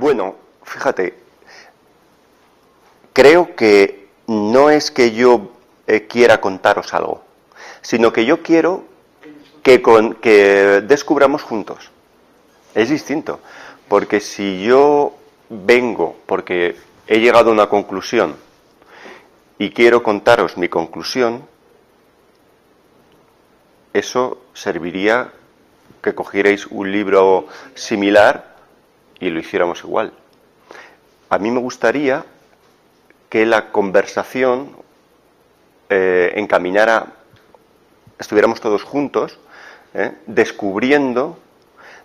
Bueno, fíjate, creo que no es que yo quiera contaros algo, sino que yo quiero que descubramos juntos. Es distinto, porque si yo vengo porque he llegado a una conclusión y quiero contaros mi conclusión, eso serviría que cogierais un libro similar y lo hiciéramos igual. A mí me gustaría que la conversación encaminara, estuviéramos todos juntos, descubriendo,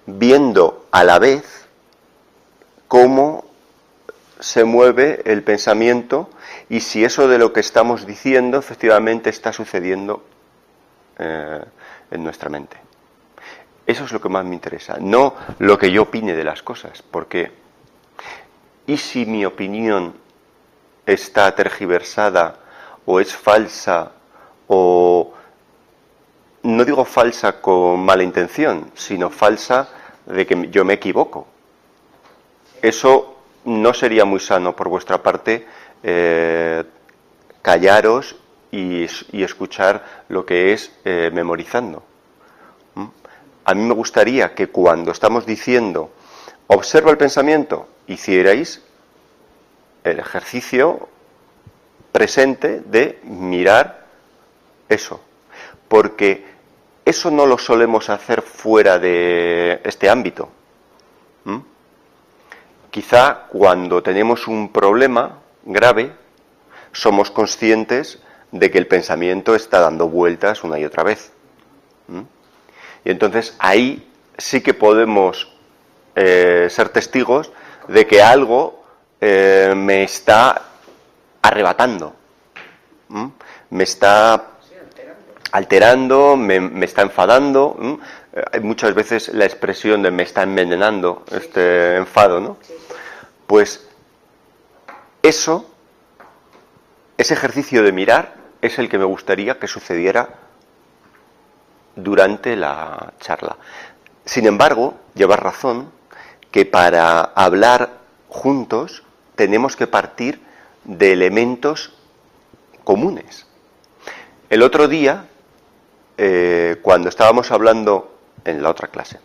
viendo a la vez cómo se mueve el pensamiento y si eso de lo que estamos diciendo efectivamente está sucediendo en nuestra mente. Eso es lo que más me interesa, no lo que yo opine de las cosas, porque ¿y si mi opinión está tergiversada o es falsa o no digo falsa con mala intención, sino falsa de que yo me equivoco? Eso no sería muy sano por vuestra parte, callaros y escuchar lo que es memorizando. A mí me gustaría que cuando estamos diciendo observa el pensamiento, hicierais el ejercicio presente de mirar eso, porque eso no lo solemos hacer fuera de este ámbito. Quizá cuando tenemos un problema grave somos conscientes de que el pensamiento está dando vueltas una y otra vez. Y entonces ahí sí que podemos ser testigos de que algo me está arrebatando, me está alterando, me está enfadando. Hay muchas veces la expresión de me está envenenando este enfado, ¿no? Pues ese ejercicio de mirar es el que me gustaría que sucediera durante la charla. Sin embargo, llevas razón que para hablar juntos tenemos que partir de elementos comunes. El otro día, cuando estábamos hablando en la otra clase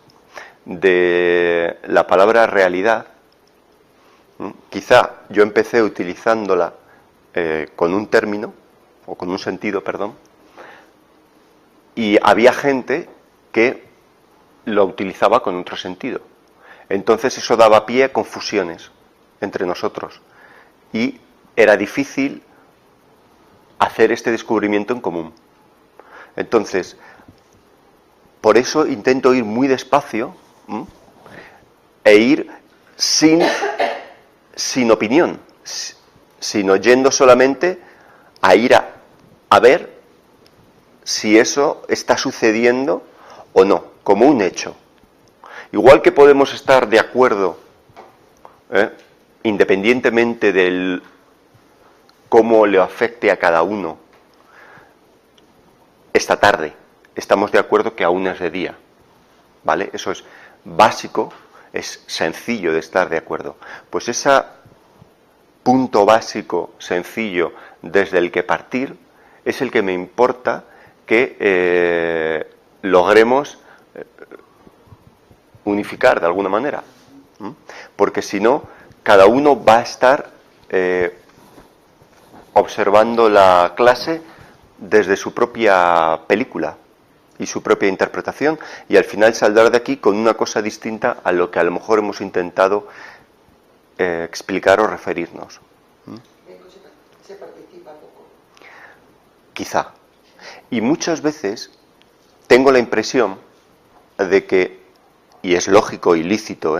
de la palabra realidad, quizá yo empecé utilizándola con un término, o con un sentido, perdón, y había gente que lo utilizaba con otro sentido. Entonces eso daba pie a confusiones entre nosotros y era difícil hacer este descubrimiento en común. Entonces, por eso intento ir muy despacio e ir sin opinión, sino yendo solamente a ir a ver si eso está sucediendo o no, como un hecho. Igual que podemos estar de acuerdo, independientemente del cómo le afecte a cada uno, esta tarde estamos de acuerdo que aún es de día, ¿vale? Eso es básico, es sencillo de estar de acuerdo. Pues ese punto básico, sencillo, desde el que partir, es el que me importa que logremos unificar de alguna manera. Porque si no, cada uno va a estar observando la clase desde su propia película y su propia interpretación, y al final saldrá de aquí con una cosa distinta a lo que a lo mejor hemos intentado explicar o referirnos. Se participa poco. Quizá. Y muchas veces tengo la impresión de que, y es lógico y lícito,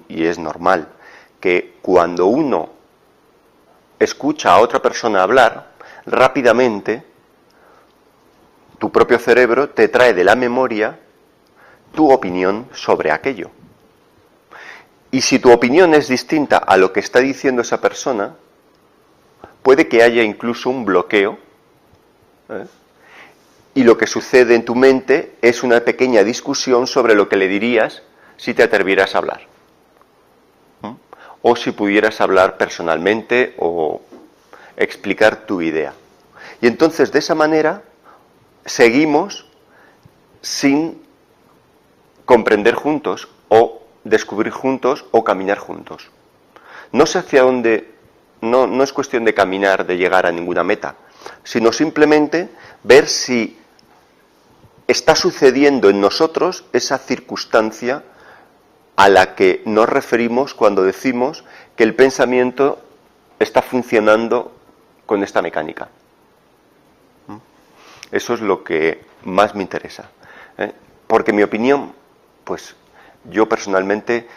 y es normal, que cuando uno escucha a otra persona hablar, rápidamente tu propio cerebro te trae de la memoria tu opinión sobre aquello. Y si tu opinión es distinta a lo que está diciendo esa persona, puede que haya incluso un bloqueo, y lo que sucede en tu mente es una pequeña discusión sobre lo que le dirías si te atrevieras a hablar. o si pudieras hablar personalmente o explicar tu idea. Y entonces, de esa manera, seguimos sin comprender juntos o descubrir juntos o caminar juntos. No sé hacia dónde, no es cuestión de caminar, de llegar a ninguna meta, sino simplemente ver si está sucediendo en nosotros esa circunstancia a la que nos referimos cuando decimos que el pensamiento está funcionando con esta mecánica. Eso es lo que más me interesa. Porque mi opinión, pues yo personalmente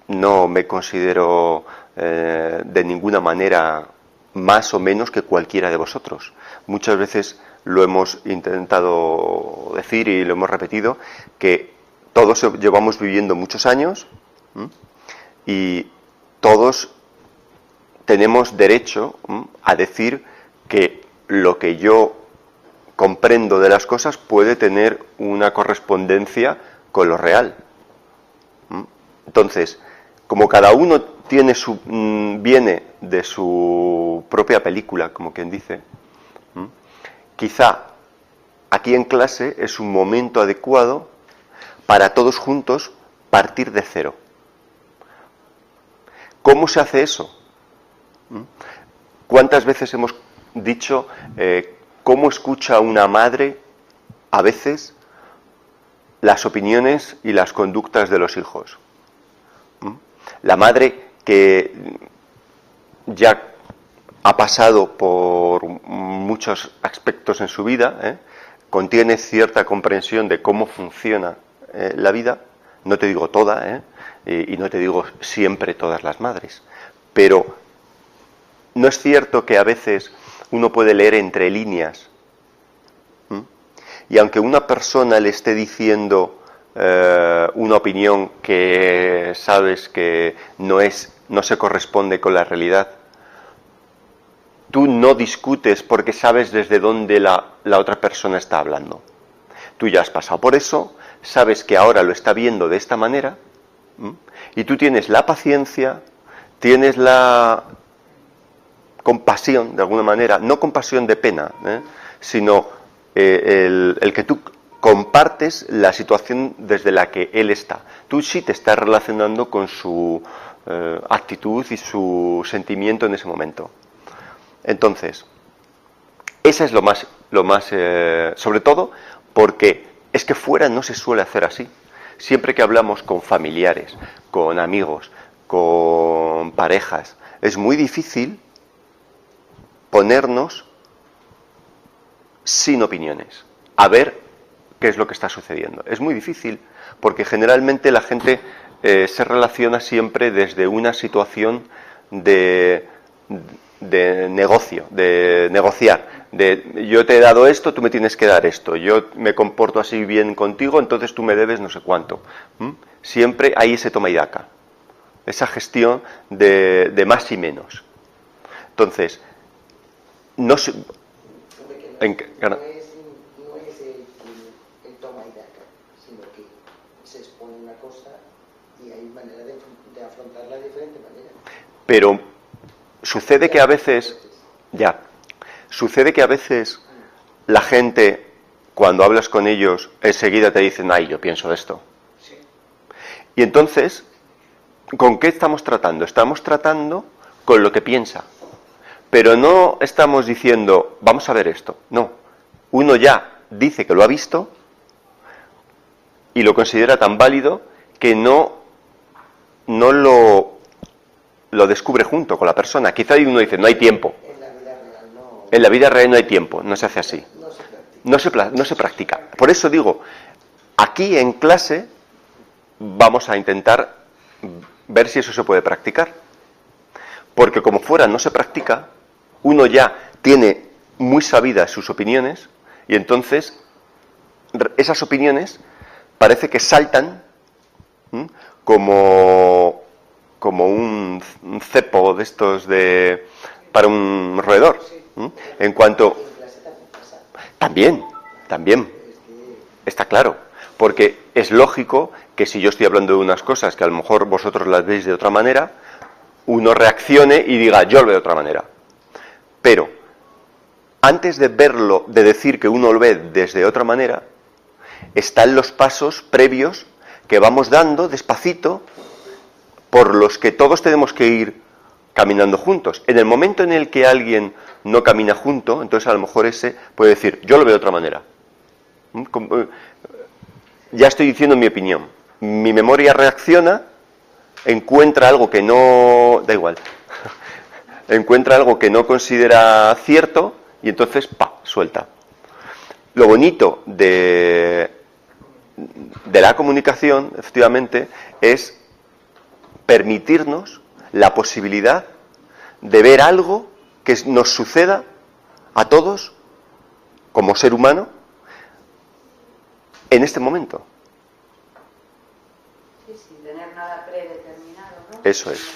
no me considero de ninguna manera más o menos que cualquiera de vosotros. Muchas veces lo hemos intentado decir y lo hemos repetido, que todos llevamos viviendo muchos años y todos tenemos derecho a decir que lo que yo comprendo de las cosas puede tener una correspondencia con lo real. Entonces, como cada uno tiene viene de su propia película, como quien dice, quizá aquí en clase es un momento adecuado para todos juntos partir de cero. ¿Cómo se hace eso? ¿Cuántas veces hemos dicho cómo escucha una madre a veces las opiniones y las conductas de los hijos? La madre que ya ha pasado por muchos aspectos en su vida, contiene cierta comprensión de cómo funciona la vida, no te digo toda, y no te digo siempre todas las madres, pero no es cierto que a veces uno puede leer entre líneas, y aunque una persona le esté diciendo una opinión que sabes que no se corresponde con la realidad, tú no discutes porque sabes desde dónde la otra persona está hablando. Tú ya has pasado por eso, sabes que ahora lo está viendo de esta manera, y tú tienes la paciencia, tienes la compasión, de alguna manera, no compasión de pena, sino el que tú compartes la situación desde la que él está. Tú sí te estás relacionando con su actitud y su sentimiento en ese momento. Entonces, ese es lo más sobre todo porque es que fuera no se suele hacer así. Siempre que hablamos con familiares, con amigos, con parejas, es muy difícil ponernos sin opiniones, a ver qué es lo que está sucediendo. Es muy difícil porque generalmente la gente se relaciona siempre desde una situación de negocio, de negociar, de yo te he dado esto, tú me tienes que dar esto, yo me comporto así bien contigo, entonces tú me debes no sé cuánto. Siempre hay ese toma y daca, esa gestión de más y menos. Entonces, no es el toma y daca, sino que se expone una cosa y hay manera de afrontarla de diferente manera. Pero sucede que a veces, la gente, cuando hablas con ellos, enseguida te dicen, ay, yo pienso esto. Sí. Y entonces, ¿con qué estamos tratando? Estamos tratando con lo que piensa. Pero no estamos diciendo, vamos a ver esto. No. Uno ya dice que lo ha visto y lo considera tan válido que no lo descubre junto con la persona. Quizá uno dice, no hay tiempo. En la vida real no. En la vida real no hay tiempo, no se hace así. No se practica. Por eso digo, aquí en clase vamos a intentar ver si eso se puede practicar. Porque como fuera no se practica, uno ya tiene muy sabidas sus opiniones y entonces esas opiniones parece que saltan como un cepo de estos para un roedor. En cuanto... También, está claro. Porque es lógico que si yo estoy hablando de unas cosas que a lo mejor vosotros las veis de otra manera, uno reaccione y diga, yo lo veo de otra manera. Pero, antes de verlo, de decir que uno lo ve desde otra manera, están los pasos previos que vamos dando despacito, por los que todos tenemos que ir caminando juntos. En el momento en el que alguien no camina junto, entonces a lo mejor ese puede decir, yo lo veo de otra manera. Ya estoy diciendo mi opinión. Mi memoria reacciona, encuentra algo que no... da igual. Encuentra algo que no considera cierto y entonces, suelta. Lo bonito de la comunicación, efectivamente, es permitirnos la posibilidad de ver algo que nos suceda a todos como ser humano en este momento. Sí, sin tener nada predeterminado, ¿no? Eso es.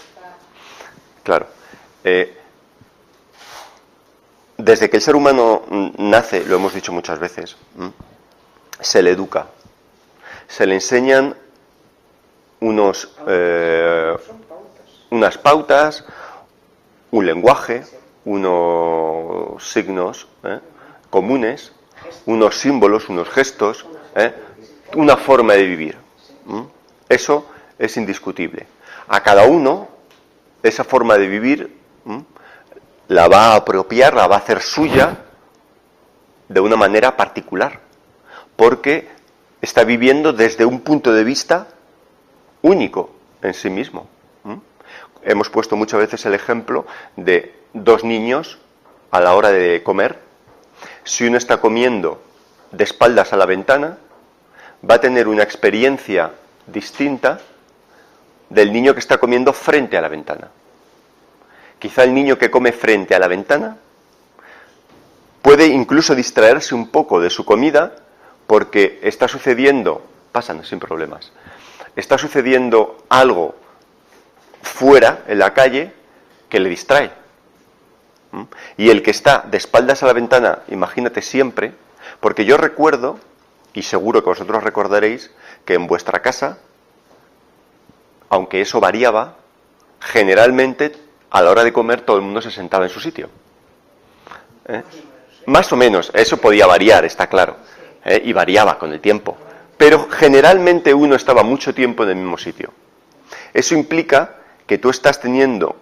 Claro. Desde que el ser humano nace, lo hemos dicho muchas veces, se le educa, se le enseñan unas pautas, un lenguaje, unos signos comunes, unos símbolos, unos gestos, una forma de vivir. Eso es indiscutible. A cada uno, esa forma de vivir la va a apropiar, la va a hacer suya de una manera particular, porque está viviendo desde un punto de vista único en sí mismo. Hemos puesto muchas veces el ejemplo de dos niños a la hora de comer. Si uno está comiendo de espaldas a la ventana, va a tener una experiencia distinta del niño que está comiendo frente a la ventana. Quizá el niño que come frente a la ventana puede incluso distraerse un poco de su comida porque está sucediendo, pasan sin problemas, está sucediendo algo fuera, en la calle, que le distrae. Y el que está de espaldas a la ventana, imagínate siempre, porque yo recuerdo, y seguro que vosotros recordaréis, que en vuestra casa, aunque eso variaba, generalmente a la hora de comer todo el mundo se sentaba en su sitio. Más o menos, eso podía variar, está claro, y variaba con el tiempo. Pero generalmente uno estaba mucho tiempo en el mismo sitio. Eso implica que tú estás teniendo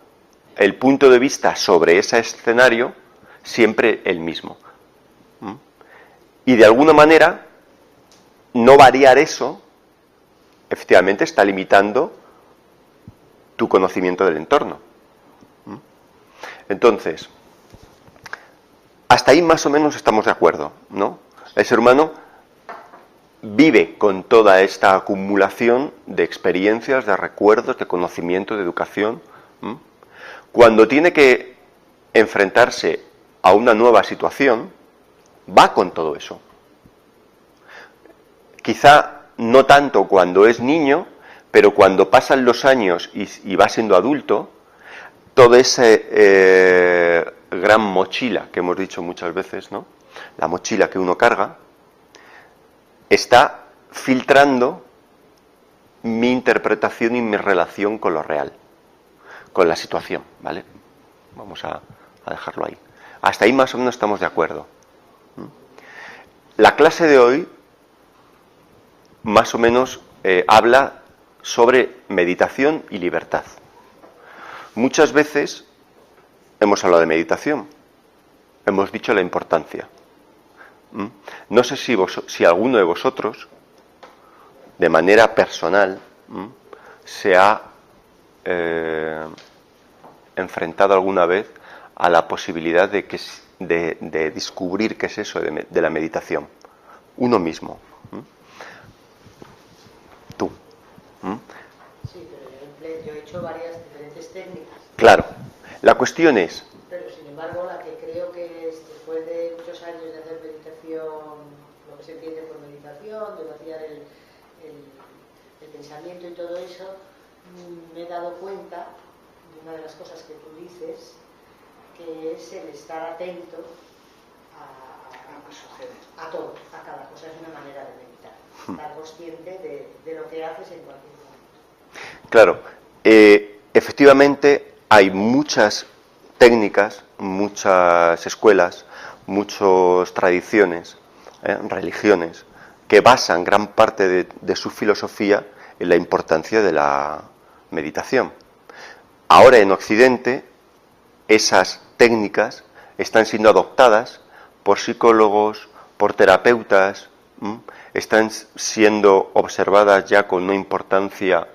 el punto de vista sobre ese escenario siempre el mismo. Y de alguna manera, no variar eso, efectivamente está limitando tu conocimiento del entorno. Entonces, hasta ahí más o menos estamos de acuerdo, ¿no? El ser humano vive con toda esta acumulación de experiencias, de recuerdos, de conocimiento, de educación. Cuando tiene que enfrentarse a una nueva situación, va con todo eso. Quizá no tanto cuando es niño, pero cuando pasan los años y va siendo adulto, toda esa gran mochila que hemos dicho muchas veces, ¿no? La mochila que uno carga, está filtrando mi interpretación y mi relación con lo real, con la situación, ¿vale? Vamos a dejarlo ahí. Hasta ahí más o menos estamos de acuerdo. La clase de hoy más o menos habla sobre meditación y libertad. Muchas veces hemos hablado de meditación, hemos dicho la importancia. No sé si alguno de vosotros, de manera personal, se ha enfrentado alguna vez a la posibilidad de descubrir qué es eso de la meditación. Uno mismo. Tú. Sí, pero yo he hecho varias diferentes técnicas. Claro. La cuestión es... Pero sin embargo, la que creo que es, después de muchos años de hacer meditación, lo que se entiende por meditación, de vaciar el pensamiento y todo eso, me he dado cuenta de una de las cosas que tú dices, que es el estar atento a todo, a cada cosa. Es una manera de meditar. estar consciente de lo que haces en cualquier momento. Claro, efectivamente hay muchas técnicas, muchas escuelas, muchas tradiciones, religiones, que basan gran parte de su filosofía en la importancia de la meditación. Ahora en Occidente esas técnicas están siendo adoptadas por psicólogos, por terapeutas, están siendo observadas ya con una importancia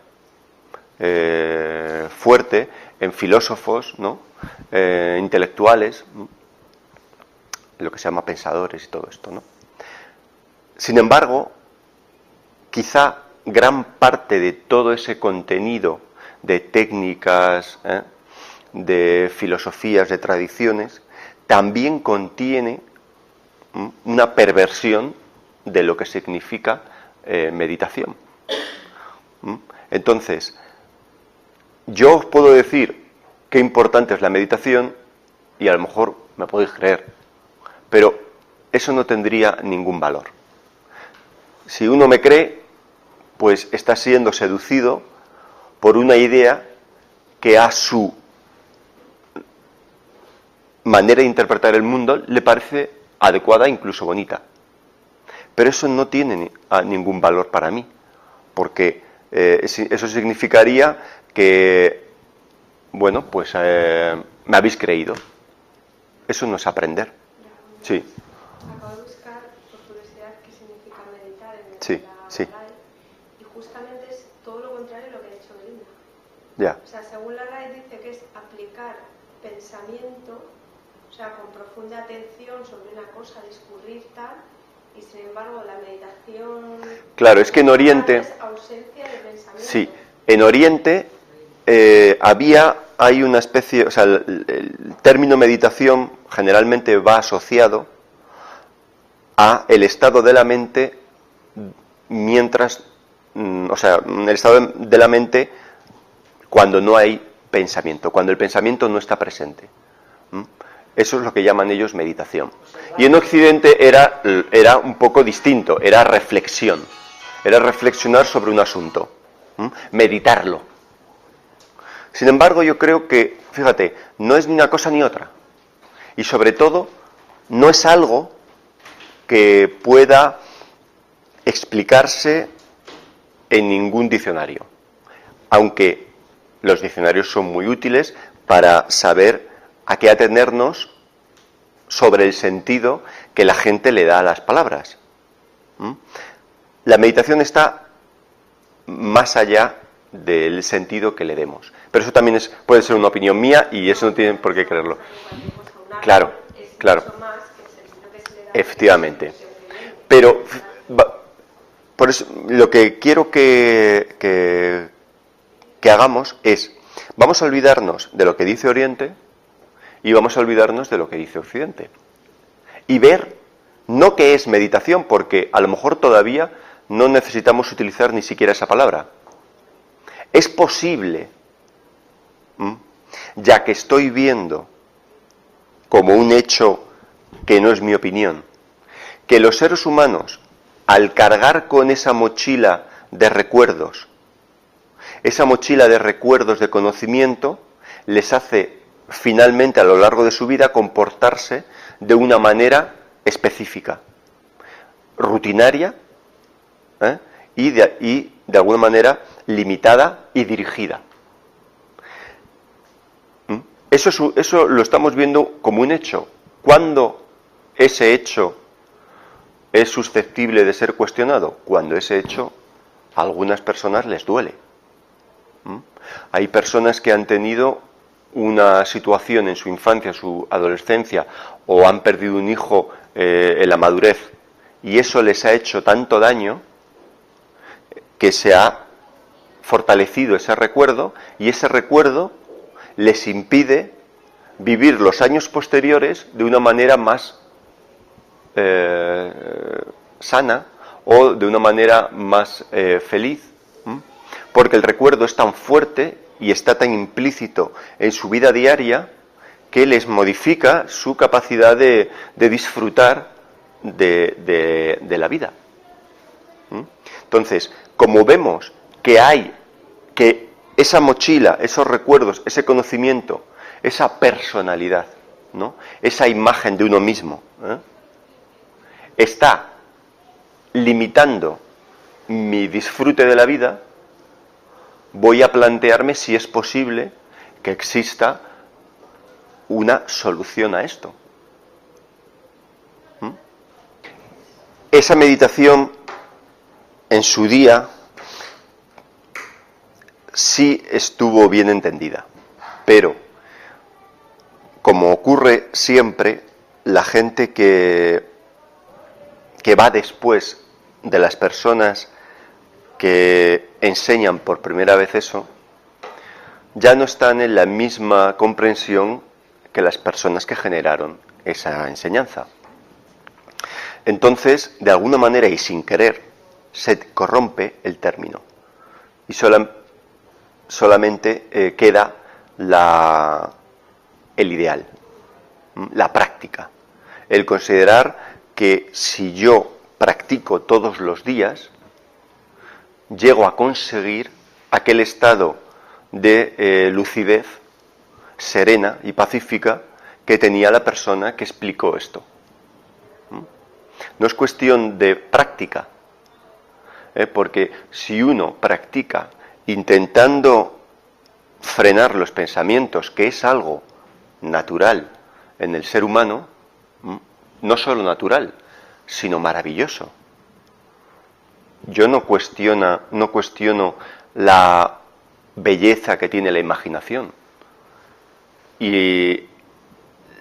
fuerte en filósofos, ¿no? Intelectuales, lo que se llama pensadores y todo esto, ¿no? Sin embargo, quizá gran parte de todo ese contenido de técnicas, de filosofías, de tradiciones, también contiene una perversión de lo que significa meditación. Entonces, yo os puedo decir qué importante es la meditación y a lo mejor me podéis creer, pero eso no tendría ningún valor. Si uno me cree, pues está siendo seducido por una idea que a su manera de interpretar el mundo le parece adecuada, incluso bonita. Pero eso no tiene ningún valor para mí, porque eso significaría que, bueno, pues me habéis creído. Eso no es aprender. Sí. Acabo de buscar, por curiosidad, qué significa meditar en el Sí, sí. RAE, y justamente es todo lo contrario a lo que ha dicho Belinda. Ya. O sea, según la RAE dice que es aplicar pensamiento, o sea, con profunda atención sobre una cosa, discurrir tal, y sin embargo la meditación... Claro, es que en Oriente... es ausencia de pensamiento. Sí, en Oriente hay una especie, o sea, el término meditación generalmente va asociado a el estado de la mente mientras, o sea, el estado de la mente cuando no hay pensamiento, cuando el pensamiento no está presente. Eso es lo que llaman ellos meditación. Y en Occidente era un poco distinto, era reflexión, era reflexionar sobre un asunto, meditarlo. Sin embargo, yo creo que, fíjate, no es ni una cosa ni otra. Y sobre todo, no es algo que pueda explicarse en ningún diccionario. Aunque los diccionarios son muy útiles para saber a qué atenernos sobre el sentido que la gente le da a las palabras. La meditación está más allá del sentido que le demos. Pero eso también puede ser una opinión mía y eso no tienen por qué creerlo. Claro, claro. Efectivamente. Pero por eso, lo que quiero que hagamos es, vamos a olvidarnos de lo que dice Oriente y vamos a olvidarnos de lo que dice Occidente. Y ver, no qué es meditación, porque a lo mejor todavía no necesitamos utilizar ni siquiera esa palabra. Es posible, ya que estoy viendo como un hecho que no es mi opinión, que los seres humanos, al cargar con esa mochila de recuerdos, esa mochila de recuerdos de conocimiento, les hace finalmente a lo largo de su vida comportarse de una manera específica, rutinaria, y de alguna manera limitada y dirigida. Eso lo estamos viendo como un hecho. ¿Cuándo ese hecho es susceptible de ser cuestionado? Cuando ese hecho a algunas personas les duele. Hay personas que han tenido una situación en su infancia, su adolescencia, o han perdido un hijo en la madurez, y eso les ha hecho tanto daño que se ha fortalecido ese recuerdo, y ese recuerdo les impide vivir los años posteriores de una manera más sana o de una manera más feliz, porque el recuerdo es tan fuerte y está tan implícito en su vida diaria que les modifica su capacidad de disfrutar de la vida. Entonces, como vemos que esa mochila, esos recuerdos, ese conocimiento, esa personalidad, ¿no? Esa imagen de uno mismo, está limitando mi disfrute de la vida, voy a plantearme si es posible que exista una solución a esto. Esa meditación en su día sí estuvo bien entendida, pero como ocurre siempre, la gente que va después de las personas que enseñan por primera vez eso, ya no están en la misma comprensión que las personas que generaron esa enseñanza. Entonces, de alguna manera y sin querer, se corrompe el término y solamente queda el ideal, la práctica, el considerar que si yo practico todos los días, llego a conseguir aquel estado de lucidez serena y pacífica que tenía la persona que explicó esto. No es cuestión de práctica, porque si uno practica intentando frenar los pensamientos, que es algo natural en el ser humano, no solo natural, sino maravilloso. Yo no cuestiono la belleza que tiene la imaginación y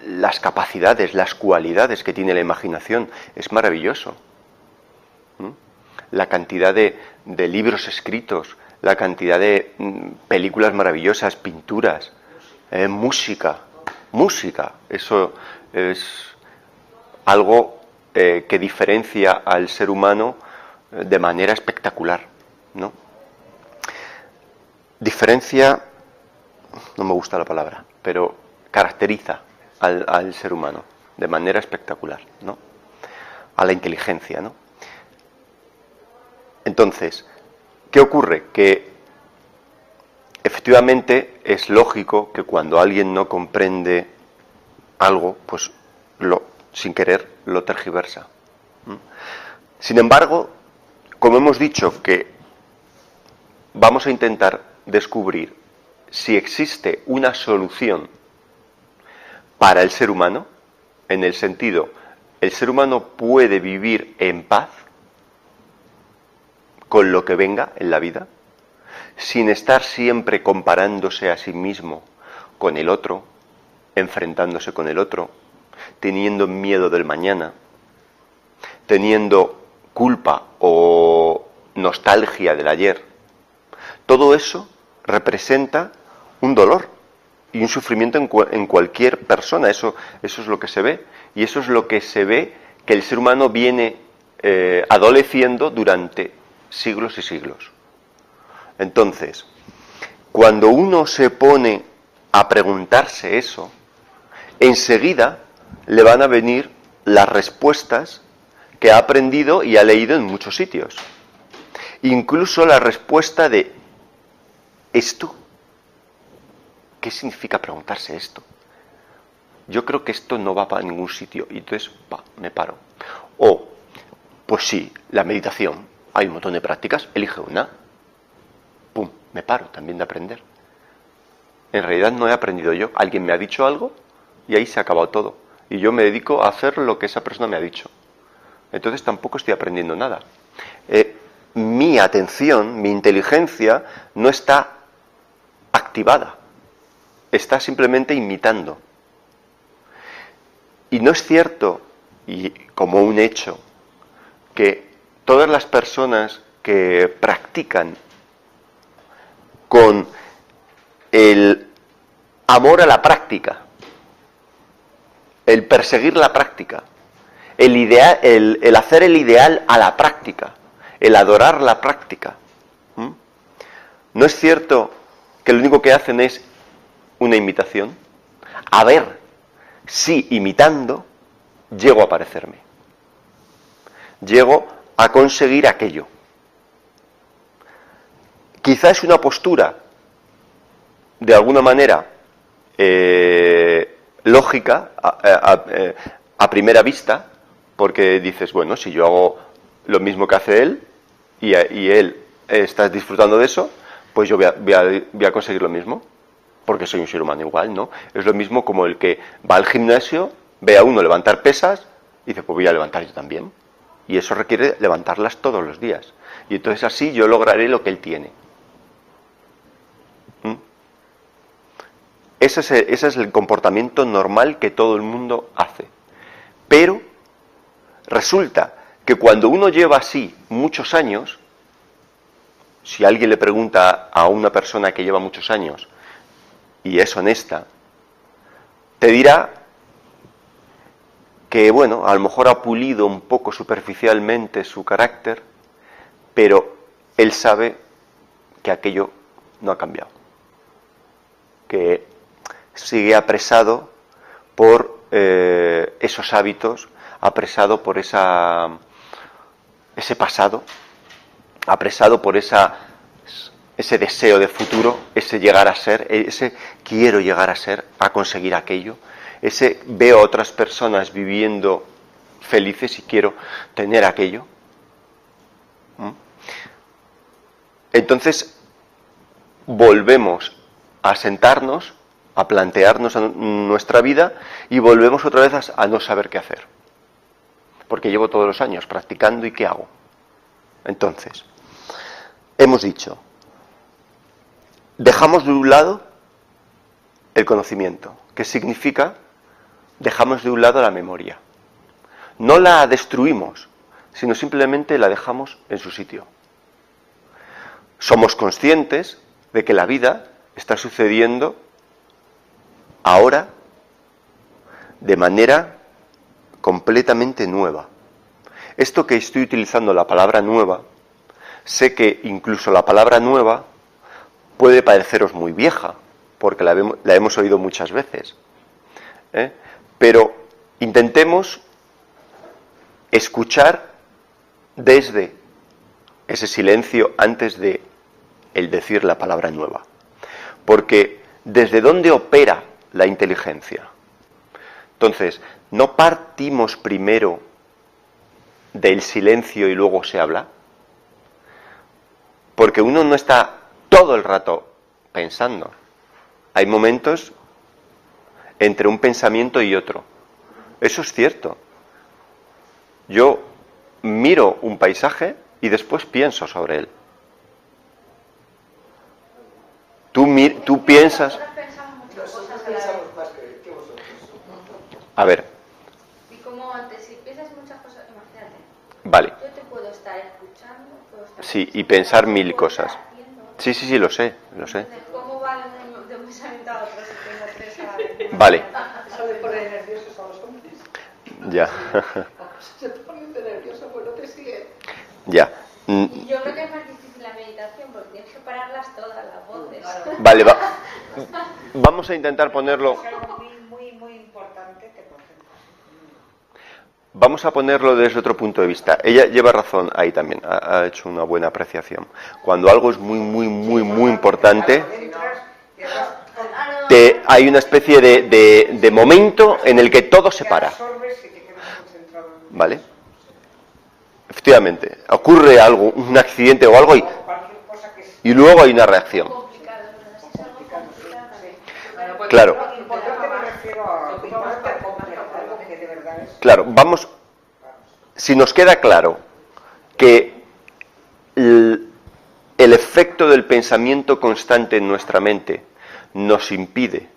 las capacidades, las cualidades que tiene la imaginación. Es maravilloso. La cantidad de libros escritos, la cantidad de películas maravillosas, pinturas, música. Eso es algo que diferencia al ser humano de manera espectacular, ¿no? Diferencia, no me gusta la palabra, pero caracteriza al ser humano de manera espectacular, ¿no? A la inteligencia, ¿no? Entonces, ¿qué ocurre? Que efectivamente es lógico que cuando alguien no comprende algo, pues sin querer lo tergiversa. Sin embargo, como hemos dicho que vamos a intentar descubrir si existe una solución para el ser humano, en el sentido, el ser humano puede vivir en paz con lo que venga en la vida, sin estar siempre comparándose a sí mismo con el otro, enfrentándose con el otro, teniendo miedo del mañana, teniendo culpa o nostalgia del ayer. Todo eso representa un dolor y un sufrimiento en cualquier persona. Eso es lo que se ve, y eso es lo que se ve que el ser humano viene adoleciendo durante siglos y siglos. Entonces, cuando uno se pone a preguntarse eso, enseguida le van a venir las respuestas que ha aprendido y ha leído en muchos sitios. Incluso la respuesta de ¿esto? ¿Qué significa preguntarse esto? Yo creo que esto no va para ningún sitio, y entonces me paro. O, pues sí, la meditación, hay un montón de prácticas, elige una. Pum, me paro también de aprender. En realidad no he aprendido yo, alguien me ha dicho algo y ahí se ha acabado todo. Y yo me dedico a hacer lo que esa persona me ha dicho. Entonces tampoco estoy aprendiendo nada. Mi atención, mi inteligencia no está activada, está simplemente imitando. Y no es cierto, y como un hecho, que todas las personas que practican con el amor a la práctica, el perseguir la práctica, el hacer el ideal a la práctica, el adorar la práctica. ¿No es cierto que lo único que hacen es una imitación? A ver si imitando llego a parecerme, llego a conseguir aquello. quizá es una postura, de alguna manera, lógica a primera vista, porque dices, bueno, si yo hago lo mismo que hace él y él está disfrutando de eso, pues yo voy a conseguir lo mismo, porque soy un ser humano igual, ¿no? Es lo mismo como el que va al gimnasio, ve a uno levantar pesas y dice, pues voy a levantar yo también. Y eso requiere levantarlas todos los días. Y entonces así yo lograré lo que él tiene. Ese es el comportamiento normal que todo el mundo hace. Pero resulta que cuando uno lleva así muchos años, si alguien le pregunta a una persona que lleva muchos años y es honesta, te dirá que, bueno, a lo mejor ha pulido un poco superficialmente su carácter, pero él sabe que aquello no ha cambiado, que sigue apresado por esos hábitos, apresado por ese pasado, apresado por ese deseo de futuro, ese llegar a ser, ese quiero llegar a ser, a conseguir aquello, ese veo a otras personas viviendo felices y quiero tener aquello. Entonces volvemos a sentarnos, a plantearnos nuestra vida y volvemos otra vez a no saber qué hacer. Porque llevo todos los años practicando y ¿qué hago? Entonces, hemos dicho, dejamos de un lado el conocimiento. ¿Qué significa? Dejamos de un lado la memoria. No la destruimos, sino simplemente la dejamos en su sitio. Somos conscientes de que la vida está sucediendo ahora de manera completamente nueva. Esto que estoy utilizando la palabra nueva, sé que incluso la palabra nueva puede pareceros muy vieja, porque la hemos oído muchas veces. Pero intentemos escuchar desde ese silencio antes de el decir la palabra nueva. Porque ¿desde dónde opera la inteligencia? Entonces, ¿no partimos primero del silencio y luego se habla? Porque uno no está todo el rato pensando. Hay momentos entre un pensamiento y otro. Eso es cierto. Yo miro un paisaje y después pienso sobre él. Tú piensas... Nosotros pensamos más que vosotros. A ver. Y como antes, si piensas muchas cosas, imagínate. Vale. Yo te puedo estar escuchando, puedo estar Sí, y pensar mil puedo cosas. estar haciendo. Sí, lo sé. Entonces, ¿cómo va de un pensamiento a otro si tengo 3 a la vez? Vale. Eso de poner nerviosos a los hombres. Ya. Se ponen de nervioso, pues no te siguen. Ya. Y yo creo que es más difícil la meditación porque tienes que pararlas todas las voces. Vale, vamos a intentar ponerlo... Es algo muy importante que concentras. Vamos a ponerlo desde otro punto de vista. Ella lleva razón ahí también, ha hecho una buena apreciación. Cuando algo es muy importante, hay una especie de momento en el que todo se para. ¿Vale? Efectivamente, ocurre algo, un accidente o algo y luego hay una reacción. Claro. Claro, vamos, si nos queda claro que el efecto del pensamiento constante en nuestra mente nos impide,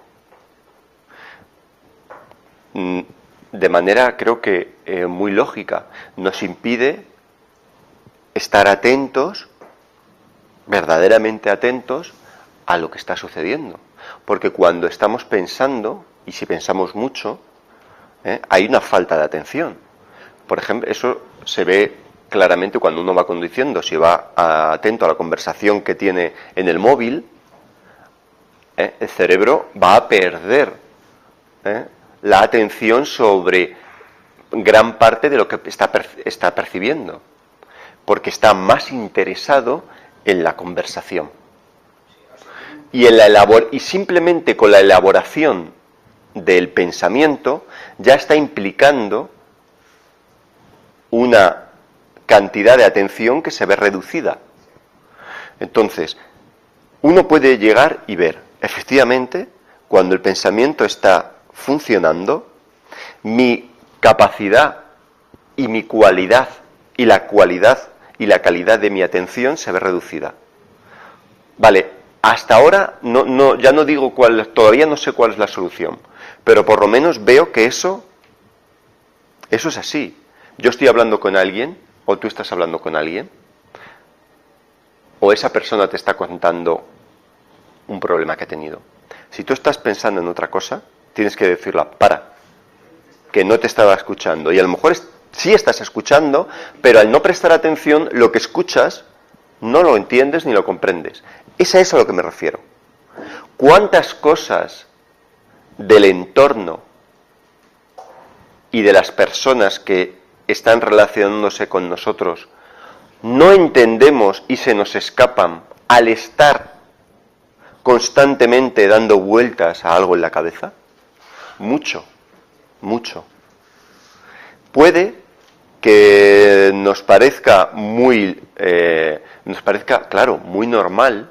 de manera creo que muy lógica, nos impide estar atentos, verdaderamente atentos a lo que está sucediendo. Porque cuando estamos pensando, y si pensamos mucho, hay una falta de atención. Por ejemplo, eso se ve claramente cuando uno va conduciendo. Si va atento a la conversación que tiene en el móvil, el cerebro va a perder la atención sobre gran parte de lo que está percibiendo, porque está más interesado en la conversación. Y simplemente con la elaboración del pensamiento ya está implicando una cantidad de atención que se ve reducida. Entonces, uno puede llegar y ver, efectivamente, cuando el pensamiento está funcionando, mi capacidad y mi cualidad y la calidad de mi atención se ve reducida. Vale, hasta ahora ya no digo todavía no sé cuál es la solución, pero por lo menos veo que eso es así. Yo estoy hablando con alguien, o tú estás hablando con alguien, o esa persona te está contando un problema que ha tenido. Si tú estás pensando en otra cosa, tienes que decirla, para, que no te estaba escuchando. Y a lo mejor sí estás escuchando, pero al no prestar atención, lo que escuchas no lo entiendes ni lo comprendes. Es a eso a lo que me refiero. ¿Cuántas cosas del entorno y de las personas que están relacionándose con nosotros no entendemos y se nos escapan al estar constantemente dando vueltas a algo en la cabeza? Mucho, mucho. Puede que nos parezca claro, muy normal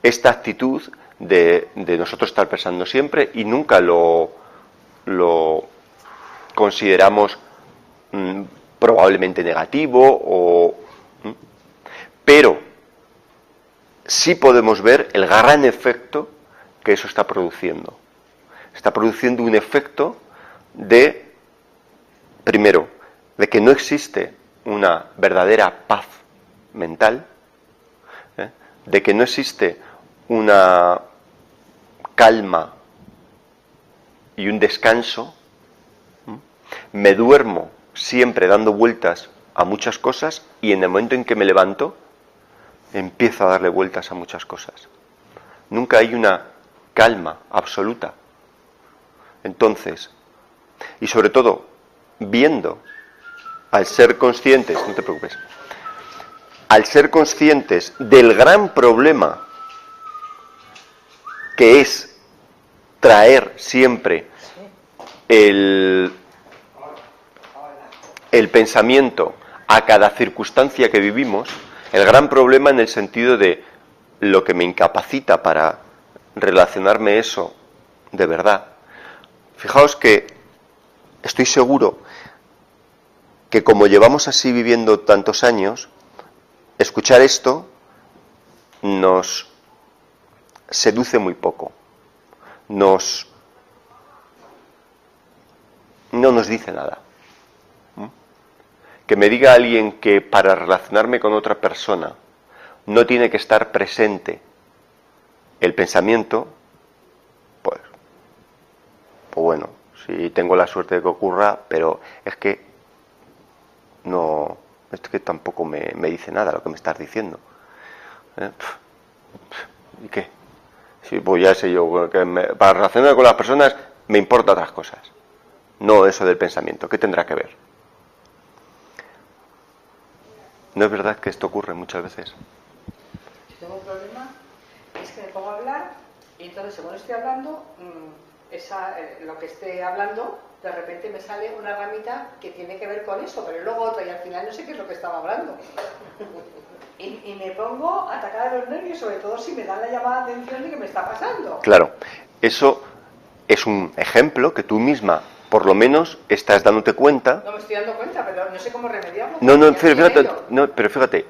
esta actitud de nosotros estar pensando siempre y nunca lo consideramos probablemente negativo pero sí podemos ver el gran efecto que eso está produciendo. Está produciendo un efecto primero, de que no existe una verdadera paz mental, de que no existe una calma y un descanso. Me duermo siempre dando vueltas a muchas cosas y en el momento en que me levanto empiezo a darle vueltas a muchas cosas. Nunca hay una calma absoluta. Entonces, y sobre todo, viendo, al ser conscientes, no te preocupes, al ser conscientes del gran problema que es traer siempre el pensamiento a cada circunstancia que vivimos, el gran problema en el sentido de lo que me incapacita para relacionarme eso de verdad. Fijaos que estoy seguro que como llevamos así viviendo tantos años, escuchar esto nos seduce muy poco. No nos dice nada. Que me diga alguien que para relacionarme con otra persona no tiene que estar presente el pensamiento, pues bueno, si tengo la suerte de que ocurra, pero es que tampoco me dice nada lo que me estás diciendo. ¿Y qué? Sí, pues ya sé yo, para relacionarme con las personas me importan otras cosas, no eso del pensamiento. ¿Qué tendrá que ver? ¿No es verdad que esto ocurre muchas veces? Si tengo un problema, es que me pongo a hablar y entonces según estoy hablando, lo que esté hablando, de repente me sale una ramita que tiene que ver con eso, pero luego otra y al final no sé qué es lo que estaba hablando. Y me pongo a atacar a los nervios, sobre todo si me dan la llamada de atención de qué me está pasando. Claro, eso es un ejemplo que tú misma por lo menos estás dándote cuenta. No me estoy dando cuenta, pero no sé cómo remediarlo. Pero fíjate,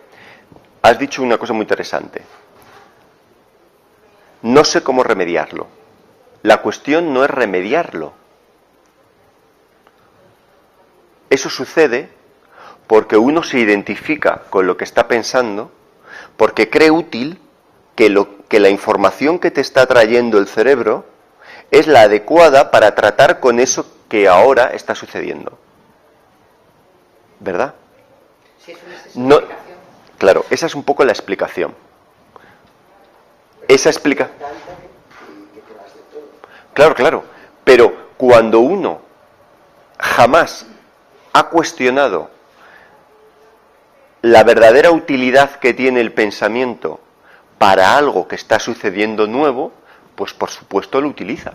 has dicho una cosa muy interesante. No sé cómo remediarlo. La cuestión no es remediarlo. Eso sucede porque uno se identifica con lo que está pensando, porque cree útil que la información que te está trayendo el cerebro es la adecuada para tratar con eso que ahora está sucediendo. ¿Verdad? Sí, eso es No, explicación. claro, esa es un poco la explicación. Esa explica. Claro, pero cuando uno jamás ha cuestionado la verdadera utilidad que tiene el pensamiento para algo que está sucediendo nuevo, pues por supuesto lo utiliza.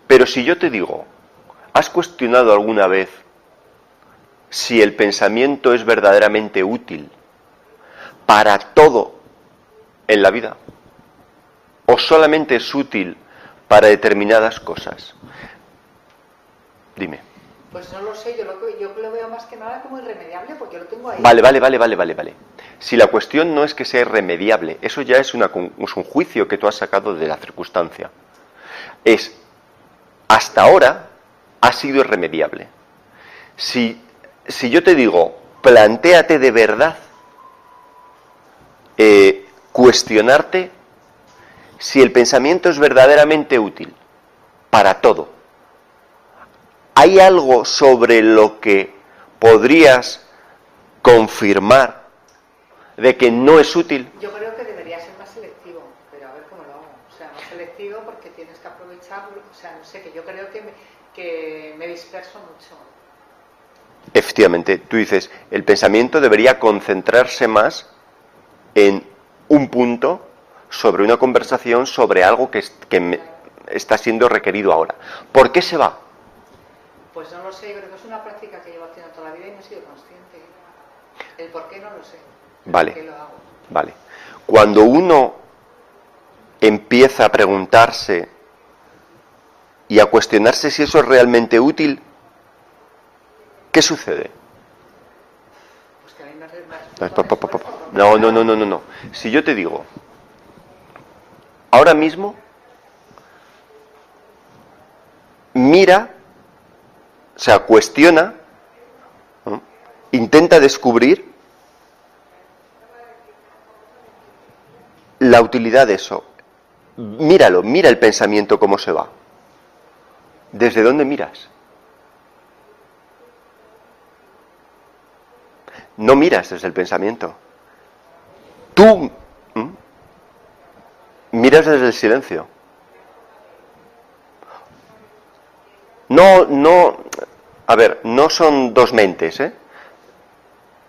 Pero si yo te digo, ¿has cuestionado alguna vez si el pensamiento es verdaderamente útil para todo en la vida? ¿O solamente es útil para determinadas cosas? Dime. Pues no lo sé, yo lo veo más que nada como irremediable porque yo lo tengo ahí. Vale. Si la cuestión no es que sea irremediable, eso ya es un juicio que tú has sacado de la circunstancia. Hasta ahora ha sido irremediable. Si yo te digo, plantéate de verdad, cuestionarte si el pensamiento es verdaderamente útil para todo. ¿Hay algo sobre lo que podrías confirmar de que no es útil? Yo creo que debería ser más selectivo, pero a ver cómo lo hago. O sea, más selectivo porque tienes que aprovechar, o sea, no sé, que yo creo que me disperso mucho. Efectivamente, tú dices, el pensamiento debería concentrarse más en un punto sobre una conversación, sobre algo que está siendo requerido ahora. ¿Por qué se va? Pues no lo sé, yo creo que es una práctica que llevo haciendo toda la vida y no he sido consciente. El por qué no lo sé. Vale, ¿Por qué lo hago? vale. Cuando uno empieza a preguntarse y a cuestionarse si eso es realmente útil, ¿qué sucede? Pues que a mí me No. Si yo te digo, ahora mismo, mira, o sea, cuestiona, ¿no? Intenta descubrir la utilidad de eso. Míralo, mira el pensamiento cómo se va. ¿Desde dónde miras? No miras desde el pensamiento. Tú miras desde el silencio. A ver, no son dos mentes, ¿eh?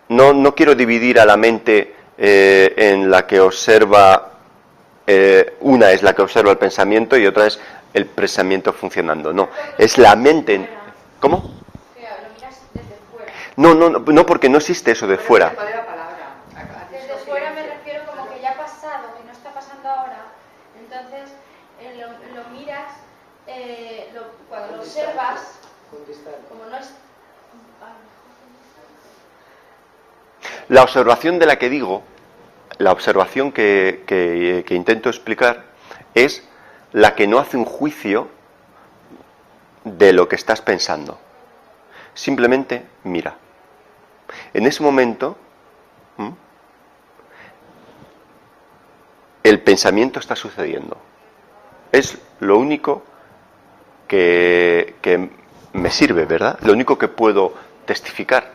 No quiero dividir a la mente en la que observa, una es la que observa el pensamiento y otra es el pensamiento funcionando. No, es la mente. ¿Cómo? Lo miras desde fuera. No, porque no existe eso de fuera. Desde fuera me refiero como que ya ha pasado, que no está pasando ahora. Entonces lo miras, cuando lo observas, como no es... La observación de la que digo, la observación que intento explicar, es la que no hace un juicio de lo que estás pensando. Simplemente mira. En ese momento, el pensamiento está sucediendo. Es lo único que me sirve, ¿verdad? Lo único que puedo testificar.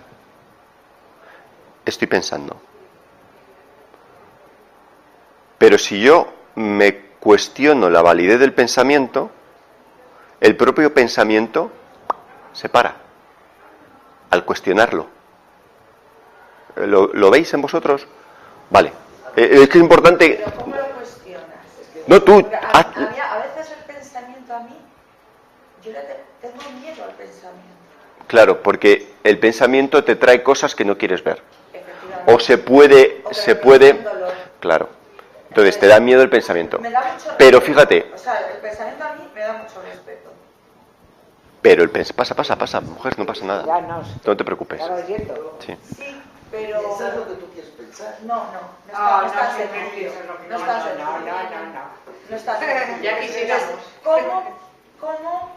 Estoy pensando. Pero si yo me cuestiono la validez del pensamiento, el propio pensamiento se para al cuestionarlo. ¿Lo veis en vosotros? Vale. Es que es importante... ¿Pero cómo lo cuestionas? No, tú... A veces el pensamiento a mí, yo tengo miedo al pensamiento. Claro, porque el pensamiento te trae cosas que no quieres ver. O se puede... Claro. Entonces te da miedo el pensamiento. Me da mucho respeto. Pero fíjate... O sea, el pensamiento a mí me da mucho respeto. Pero el pensamiento... Pasa, mujer, no pasa nada. Ya no te preocupes. Ya lo oyendo. Sí. Sí, pero... Piensas lo que tú quieres pensar. No está sencillo. No está sencillo. No está sencillo. Ya quisiéramos. ¿Cómo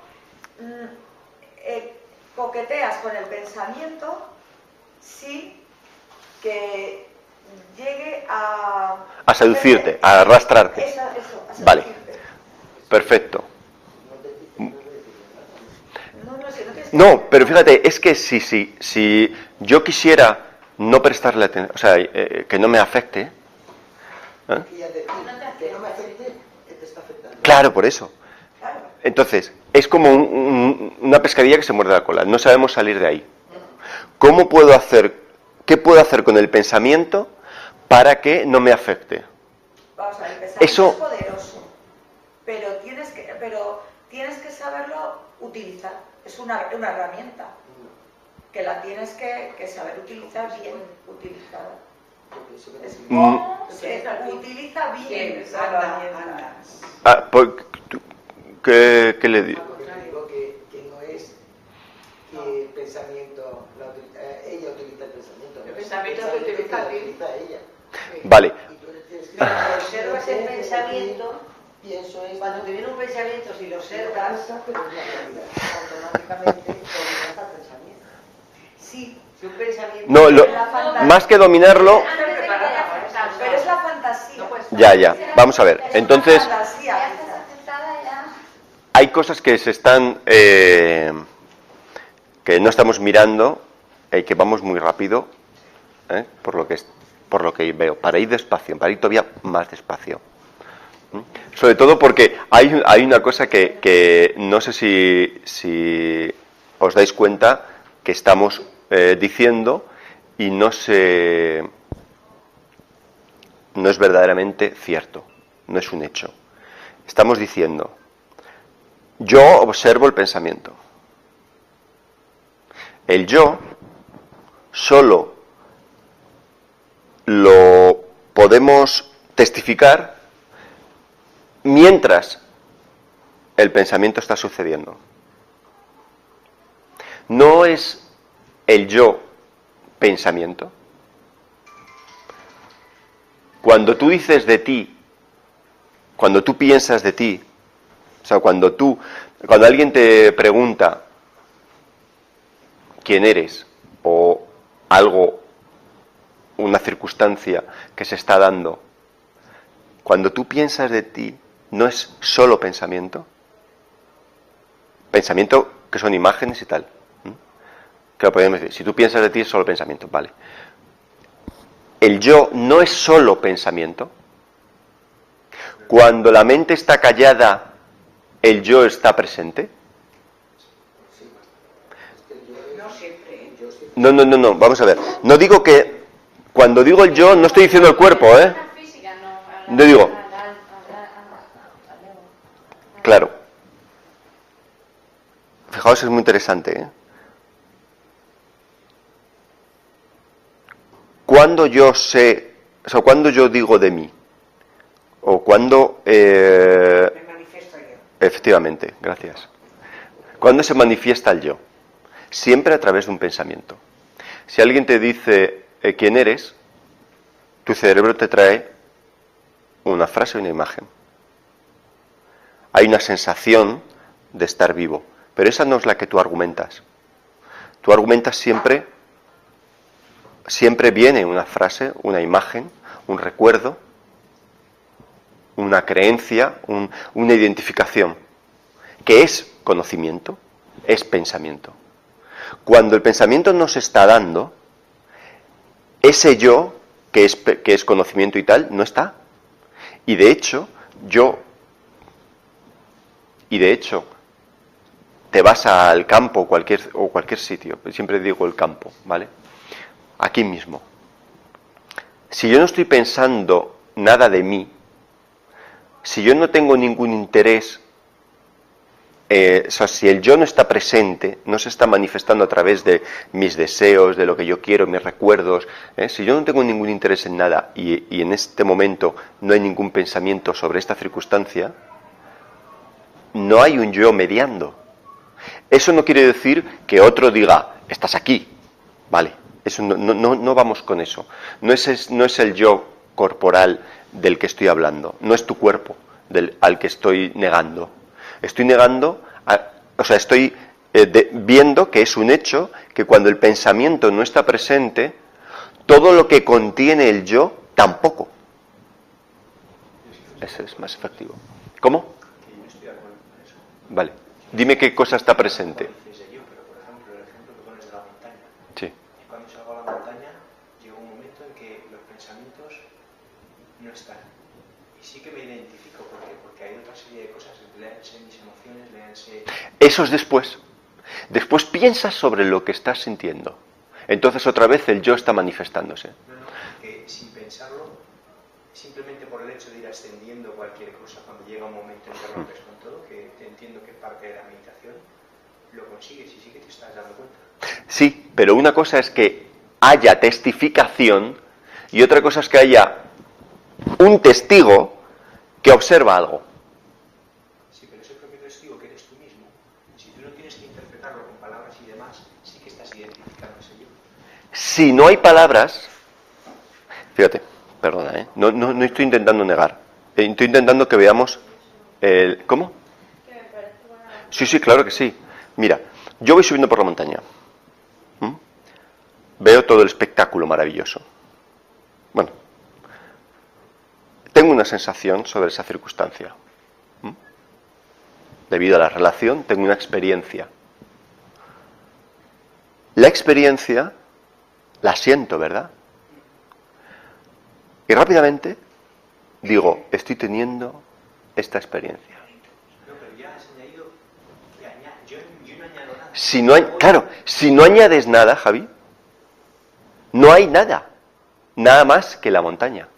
coqueteas con el pensamiento si que llegue A seducirte, a arrastrarte. Eso, a seducirte. Vale. Perfecto. No, pero fíjate, es que si yo quisiera no prestarle atención, o sea, que no me afecte, ¿eh? Que no me afecte, que te está afectando. Claro, por eso. Entonces, es como una pescadilla que se muerde la cola, no sabemos salir de ahí. ¿Cómo puedo hacer ¿Qué puedo hacer con el pensamiento para que no me afecte? Vamos a ver, el pensamiento Eso... es poderoso, pero tienes que saberlo utilizar. Es una herramienta que la tienes que saber utilizar bien, utilizada. Es cómo se utiliza bien esa herramienta. ¿Qué le digo? Digo que no es que el pensamiento, ella utiliza el pensamiento. El pensamiento lo utiliza a ti. Ella. Vale. Y tú le tienes que Cuando observas el pensamiento, pienso esto. cuando te viene un pensamiento, si lo observas, Pero es la realidad. automáticamente dominas al pensamiento. Sí, Si un pensamiento... No, la fantasía. más que dominarlo... pero es la fantasía. Ya, vamos a ver. Entonces, hay cosas que se están... que no estamos mirando, que vamos muy rápido, por lo que veo, para ir despacio, para ir todavía más despacio. Sobre todo porque hay una cosa que no sé si os dais cuenta que estamos diciendo y no es verdaderamente cierto, no es un hecho. Estamos diciendo, yo observo el pensamiento. El yo solo lo podemos testificar mientras el pensamiento está sucediendo. No es el yo pensamiento. Cuando tú dices de ti, cuando tú piensas de ti, o sea, cuando alguien te pregunta quién eres o algo, una circunstancia que se está dando, cuando tú piensas de ti, no es solo pensamiento que son imágenes y tal, que lo podemos decir, si tú piensas de ti es solo pensamiento, vale. El yo no es solo pensamiento. Cuando la mente está callada, el yo está presente. No siempre. No, vamos a ver. No digo que, cuando digo el yo, no estoy diciendo el cuerpo, No digo. Claro. Fijaos, es muy interesante, Cuando yo sé, o sea, cuando yo digo de mí, o cuando... Me manifiesto yo. Efectivamente, gracias. ¿Cuándo se manifiesta el yo? Siempre a través de un pensamiento. Si alguien te dice quién eres, tu cerebro te trae una frase o una imagen. Hay una sensación de estar vivo, pero esa no es la que tú argumentas. Tú argumentas siempre viene una frase, una imagen, un recuerdo, una creencia, una identificación, que es conocimiento, es pensamiento. Cuando el pensamiento no se está dando, ese yo, que es conocimiento y tal, no está. Y de hecho, te vas al campo o cualquier sitio, siempre digo el campo, ¿vale? Aquí mismo. Si yo no estoy pensando nada de mí, si yo no tengo ningún interés, o sea, si el yo no está presente, no se está manifestando a través de mis deseos, de lo que yo quiero, mis recuerdos, si yo no tengo ningún interés en nada y en este momento no hay ningún pensamiento sobre esta circunstancia, no hay un yo mediando. Eso no quiere decir que otro diga, estás aquí, vale. Eso no vamos con eso. No es el yo corporal del que estoy hablando. No es tu cuerpo al que estoy negando. Estoy negando, estoy viendo que es un hecho que cuando el pensamiento no está presente, todo lo que contiene el yo tampoco. Ese es más efectivo. ¿Cómo? Vale. Dime qué cosa está presente. Sí. Cuando salgo a la montaña, llega un momento en que los pensamientos no están. Y sí que me identifico porque hay otra serie de cosas, léanse mis emociones, léanse... Eso es después. Después piensas sobre lo que estás sintiendo. entonces otra vez el yo está manifestándose. No, que sin pensarlo, simplemente por el hecho de ir ascendiendo cualquier cosa, cuando llega un momento en que rompes con todo, que te entiendo que parte de la meditación, lo consigues y sí que te estás dando cuenta. Sí, pero una cosa es que haya testificación y otra cosa es que haya un testigo que observa algo. Sí, pero ese propio testigo que eres tú mismo, si tú no tienes que interpretarlo con palabras y demás, sí que estás identificando ese yo. Si no hay palabras, fíjate, perdona, no estoy intentando negar, estoy intentando que veamos el... ¿Cómo? Sí, claro que sí. Mira, yo voy subiendo por la montaña. Veo todo el espectáculo maravilloso. Bueno, tengo una sensación sobre esa circunstancia. Debido a la relación, tengo una experiencia. La experiencia la siento, ¿verdad? Y rápidamente digo, estoy teniendo esta experiencia. No, pero ya has añadido, yo no añado nada. Si no añades nada, Javi, no hay nada más que la montaña.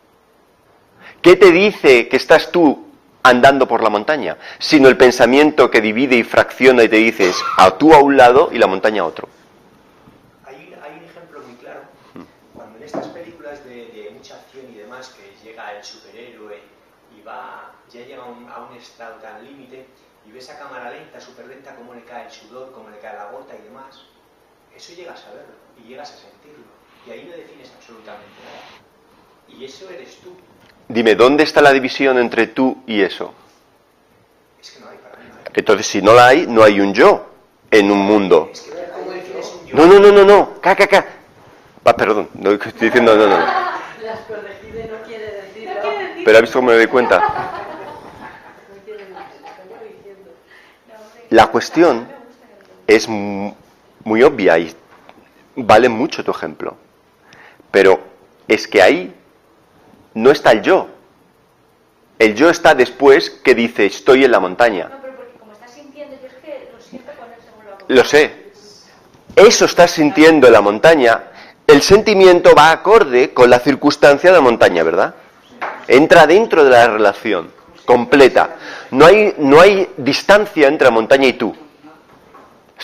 ¿Qué te dice que estás tú andando por la montaña? Sino el pensamiento que divide y fracciona y te dices tú a un lado y la montaña a otro. Hay un ejemplo muy claro, cuando en estas películas de mucha acción y demás, que llega el superhéroe y ya llega a un estado tan límite, y ves a cámara lenta, súper lenta, cómo le cae el sudor, cómo le cae la gota y demás, eso llegas a verlo y llegas a sentirlo. Y ahí no defines absolutamente nada. Y eso eres tú. Dime, ¿dónde está la división entre tú y eso? Es que no hay para mí. Entonces, si no la hay, no hay un yo en un mundo. Es que ¿cómo defines un yo? No. Perdón, no estoy diciendo no. Las corregide no quiere decirlo. Pero ¿has visto cómo me doy cuenta? No quiere decirlo, estamos diciendo. La cuestión es muy obvia y vale mucho tu ejemplo. Pero es que ahí no está el yo. El yo está después que dice estoy en la montaña. No, pero porque como estás sintiendo, yo es que lo siento con él según lo hago. Lo sé. Eso estás sintiendo en la montaña. El sentimiento va acorde con la circunstancia de la montaña, ¿verdad? Entra dentro de la relación completa. No hay distancia entre la montaña y tú.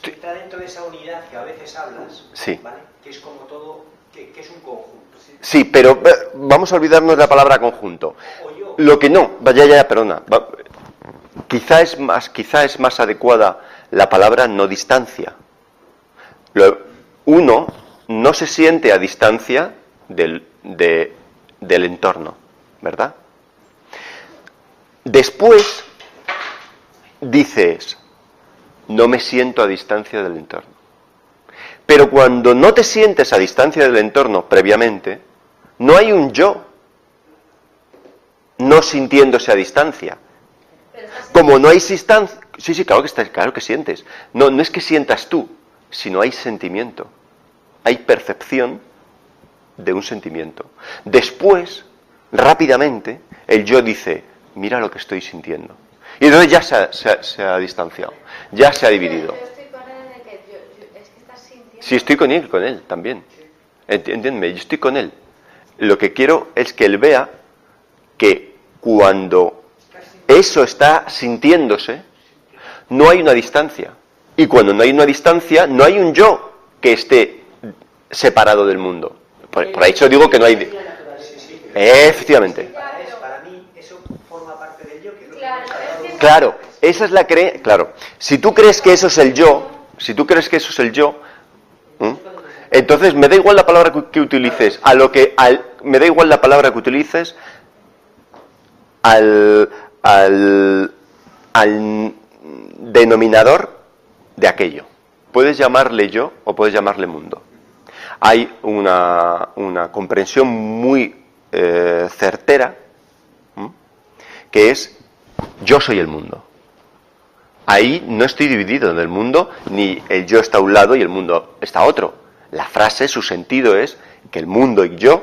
Está dentro de esa unidad que a veces hablas, Sí. ¿vale? Que es como todo, que es un conjunto. Sí, pero vamos a olvidarnos de la palabra conjunto. O yo. Lo que no, perdona. Quizá es más adecuada la palabra no distancia. Uno no se siente a distancia del entorno, ¿verdad? Después dices, no me siento a distancia del entorno. Pero cuando no te sientes a distancia del entorno previamente, no hay un yo no sintiéndose a distancia. Como no hay distancia... Sí, claro que sientes. No es que sientas tú, sino hay sentimiento. Hay percepción de un sentimiento. Después, rápidamente, el yo dice, mira lo que estoy sintiendo. Y entonces ya se ha distanciado, ya se ha dividido. Yo estoy con él en que es que estás sintiendo. Sí, estoy con él también. Entiéndeme, yo estoy con él. Lo que quiero es que él vea que cuando eso está sintiéndose, no hay una distancia. Y cuando no hay una distancia, no hay un yo que esté separado del mundo. Por eso digo que no hay... Efectivamente. Para mí eso forma parte del yo. Claro, esa es la creencia. Claro, si tú crees que eso es el yo, entonces me da igual la palabra que utilices, me da igual la palabra que utilices al denominador de aquello. Puedes llamarle yo o puedes llamarle mundo. Hay una comprensión muy certera, que es yo soy el mundo. Ahí no estoy dividido en el mundo, ni el yo está a un lado y el mundo está a otro. La frase, su sentido es que el mundo y yo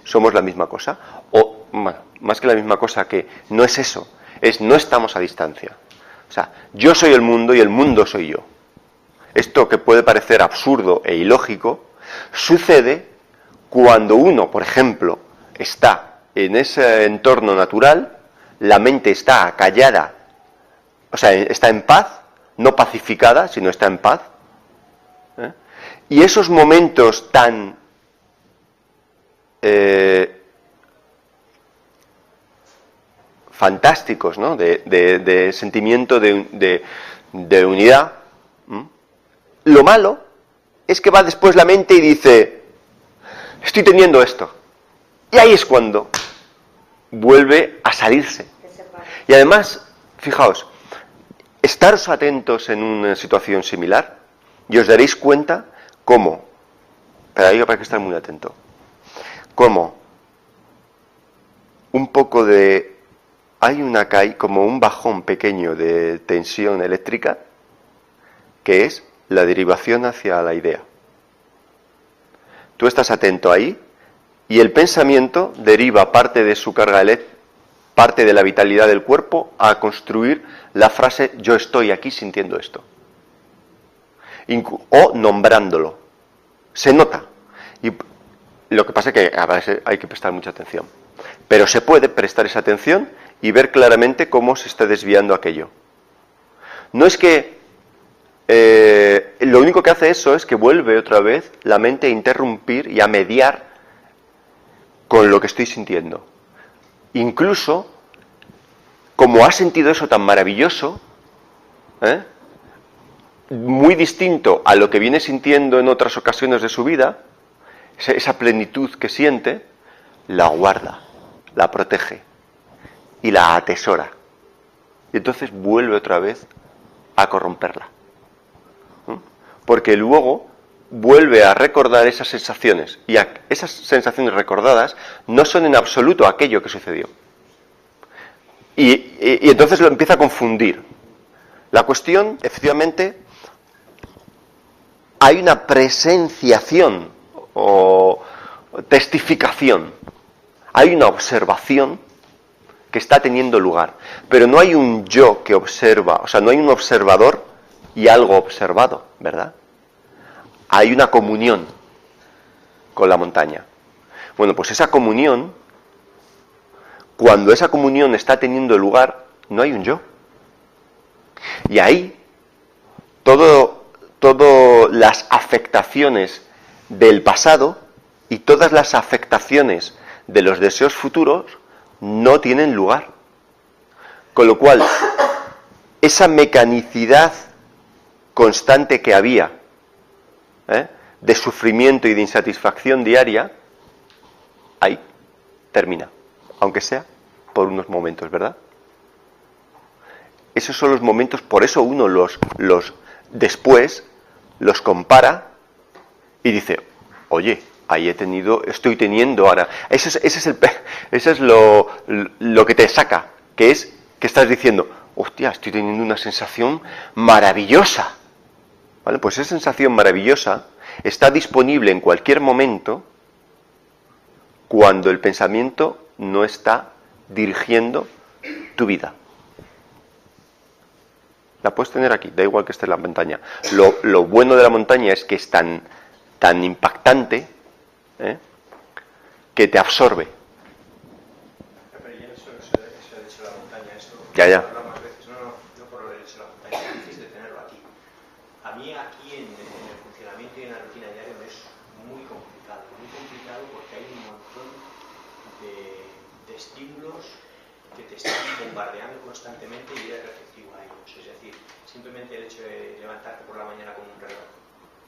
somos la misma cosa. O, bueno, más que la misma cosa, que no es eso, es no estamos a distancia. O sea, yo soy el mundo y el mundo soy yo. Esto que puede parecer absurdo e ilógico, Sucede cuando uno, por ejemplo, está en ese entorno natural, la mente está acallada, o sea, está en paz, no pacificada, sino está en paz. Y esos momentos tan fantásticos, ¿no? de sentimiento de unidad, lo malo es que va después la mente y dice, estoy teniendo esto. Y ahí es cuando vuelve a salirse. Y además, fijaos, estaros atentos en una situación similar y os daréis cuenta cómo, pero ahí habrá que estar muy atento, cómo un poco de, hay como un bajón pequeño de tensión eléctrica, que es la derivación hacia la idea. Tú estás atento ahí y el pensamiento deriva parte de su carga eléctrica, parte de la vitalidad del cuerpo a construir la frase yo estoy aquí sintiendo esto. O nombrándolo. Se nota. Y lo que pasa es que a veces hay que prestar mucha atención. Pero se puede prestar esa atención y ver claramente cómo se está desviando aquello. No es que lo único que hace eso es que vuelve otra vez la mente a interrumpir y a mediar con lo que estoy sintiendo. Incluso, como ha sentido eso tan maravilloso, muy distinto a lo que viene sintiendo en otras ocasiones de su vida, esa plenitud que siente, la guarda, la protege y la atesora. Y entonces vuelve otra vez a corromperla. Porque luego vuelve a recordar esas sensaciones. Y esas sensaciones recordadas no son en absoluto aquello que sucedió. Y entonces lo empieza a confundir. La cuestión, efectivamente, hay una presenciación o testificación. Hay una observación que está teniendo lugar. Pero no hay un yo que observa, o sea, no hay un observador y algo observado, ¿verdad? Hay una comunión con la montaña. Bueno, pues esa comunión, cuando esa comunión está teniendo lugar, no hay un yo. Y ahí, todas las afectaciones del pasado y todas las afectaciones de los deseos futuros no tienen lugar. Con lo cual, esa mecanicidad constante que había, de sufrimiento y de insatisfacción diaria, ahí termina, aunque sea por unos momentos, ¿verdad? Esos son los momentos, por eso uno los después los compara y dice, oye, ahí estoy teniendo ahora. Eso es lo que te saca, que es que estás diciendo, hostia, estoy teniendo una sensación maravillosa. ¿Vale? Pues esa sensación maravillosa está disponible en cualquier momento cuando el pensamiento no está dirigiendo tu vida. La puedes tener aquí, da igual que esté en la montaña. Lo bueno de la montaña es que es tan impactante, que te absorbe. Pero yo eso he dicho la montaña, eso Ya. hablamos más veces, no por lo de hecho la montaña, antes de tenerlo aquí. A mí aquí en el funcionamiento y en la rutina diaria me es muy complicado porque hay un montón de estímulos que te están bombardeando constantemente y eres receptivo a ellos. Es decir, simplemente el hecho de levantarte por la mañana con un reloj,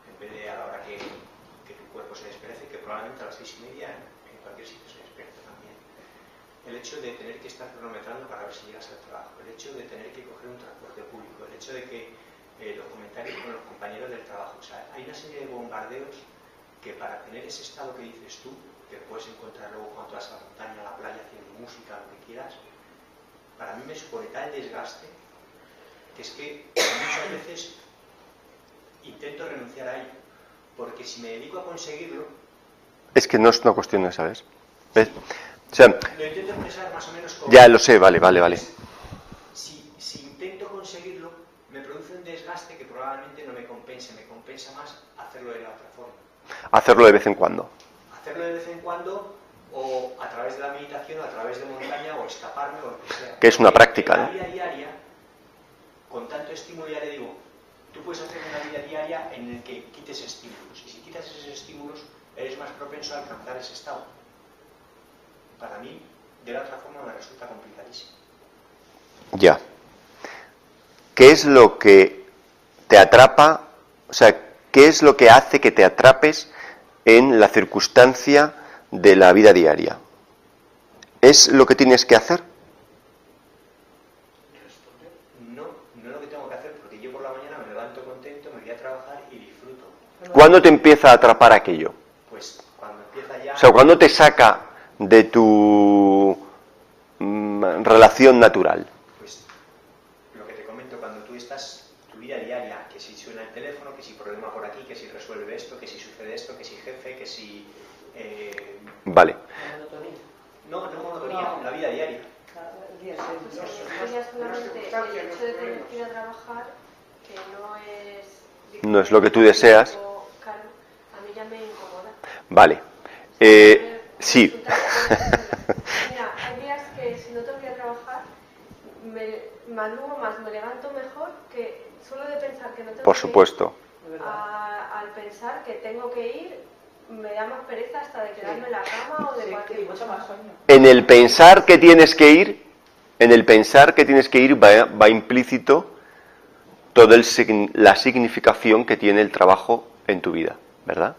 en vez de a la hora que tu cuerpo se desperece, que probablemente a las 6:30 en cualquier sitio se despierta también. El hecho de tener que estar cronometrando para ver si llegas al trabajo, el hecho de tener que coger un transporte público, el hecho de que los comentarios con los compañeros del trabajo, o sea, hay una serie de bombardeos que para tener ese estado que dices tú, que puedes encontrar luego cuando vas a la montaña, a la playa, haciendo música, lo que quieras, para mí me supone tal desgaste que es que muchas veces intento renunciar a ello, porque si me dedico a conseguirlo... Es que no es una cuestión de esa, ¿ves? ¿Ves? O sea, lo intento expresar más o menos como... Ya lo sé, vale. Si intento conseguirlo, me produce un desgaste que probablemente no me compense, me compensa más hacerlo de la otra forma. hacerlo de vez en cuando. Hacerlo de vez en cuando, o a través de la meditación, o a través de montaña, o escaparme, o lo que sea. Que es una práctica, en la ¿no? vida diaria, con tanto estímulo, ya le digo, tú puedes hacer una vida diaria en el que quites estímulos, y si quitas esos estímulos, eres más propenso a alcanzar ese estado. Para mí, de la otra forma, me resulta complicadísimo. Ya. ¿Qué es lo que te atrapa? O sea, ¿qué es lo que hace que te atrapes en la circunstancia de la vida diaria? ¿Es lo que tienes que hacer? No es lo que tengo que hacer, porque yo por la mañana me levanto contento, me voy a trabajar y disfruto. ¿Cuándo te empieza a atrapar aquello? Pues cuando empieza ya... O sea, ¿cuándo te saca de tu relación natural? Pues lo que te comento, cuando tú estás, tu vida diaria, que si suena el teléfono, que si problema por aquí, que si resuelve esto, que si sucede esto, que si jefe, que si... Vale. No monotonía, la vida diaria. Ya solamente el hecho de tener que ir a trabajar, que no es... No es lo que tú deseas. Claro, a mí ya me incomoda. Vale. Sí. Mira, hay días que si no tengo que ir a trabajar, me madrugo más, me levanto mejor, que solo de pensar que no tengo Por que supuesto. ir, al pensar que tengo que ir, me da más pereza hasta de quedarme en la cama o de cualquier cosa. En el pensar que tienes que ir, va implícito toda la significación que tiene el trabajo en tu vida, ¿verdad?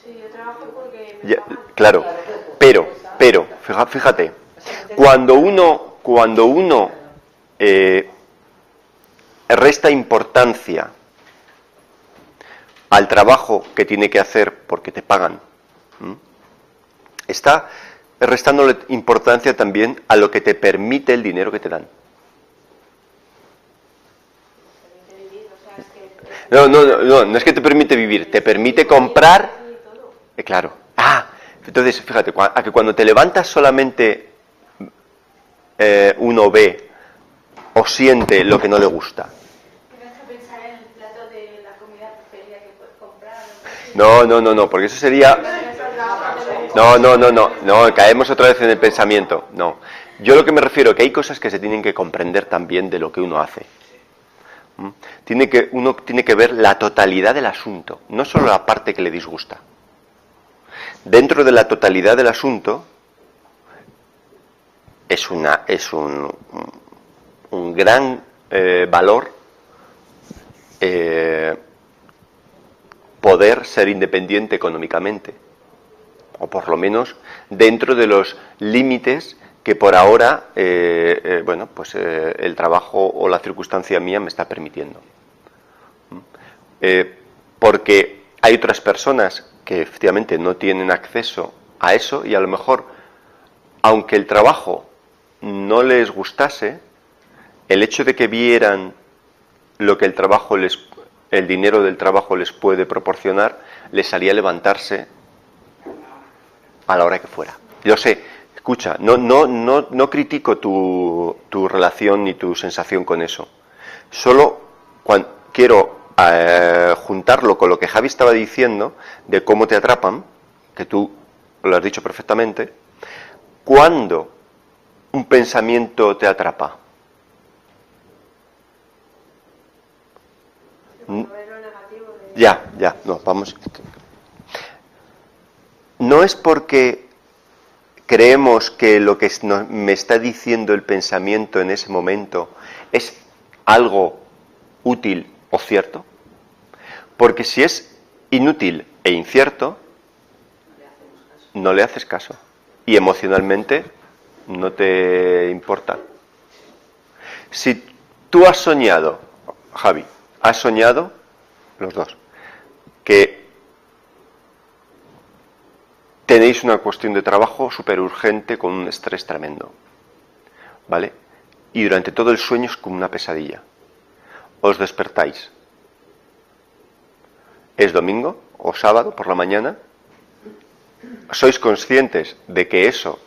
Sí, yo trabajo porque me Ya, pagan. claro, pero, fíjate, cuando uno resta importancia al trabajo que tiene que hacer porque te pagan, está restándole importancia también a lo que te permite el dinero que te dan. No es que te permite vivir, te permite comprar. Claro. Entonces, fíjate, a que cuando te levantas solamente uno ve o siente lo que no le gusta. No, porque eso sería... No, caemos otra vez en el pensamiento. No, yo lo que me refiero es que hay cosas que se tienen que comprender también de lo que uno hace. Uno tiene que ver la totalidad del asunto, no solo la parte que le disgusta. Dentro de la totalidad del asunto es un gran valor poder ser independiente económicamente, o por lo menos dentro de los límites que por ahora el trabajo o la circunstancia mía me está permitiendo. Porque hay otras personas que efectivamente no tienen acceso a eso y a lo mejor, aunque el trabajo no les gustase, el hecho de que vieran lo que el dinero del trabajo les puede proporcionar, les haría levantarse a la hora que fuera. Yo sé, escucha, no critico tu relación ni tu sensación con eso. Solo quiero juntarlo con lo que Javi estaba diciendo de cómo te atrapan, que tú lo has dicho perfectamente. ¿Cuándo un pensamiento te atrapa? Vamos. No es porque creemos que lo que me está diciendo el pensamiento en ese momento es algo útil o cierto, porque si es inútil e incierto, no le haces caso y emocionalmente no te importa. Si tú has soñado, Javi, los dos, que tenéis una cuestión de trabajo súper urgente con un estrés tremendo, ¿vale? Y durante todo el sueño es como una pesadilla. Os despertáis. Es domingo o sábado por la mañana. Sois conscientes de que eso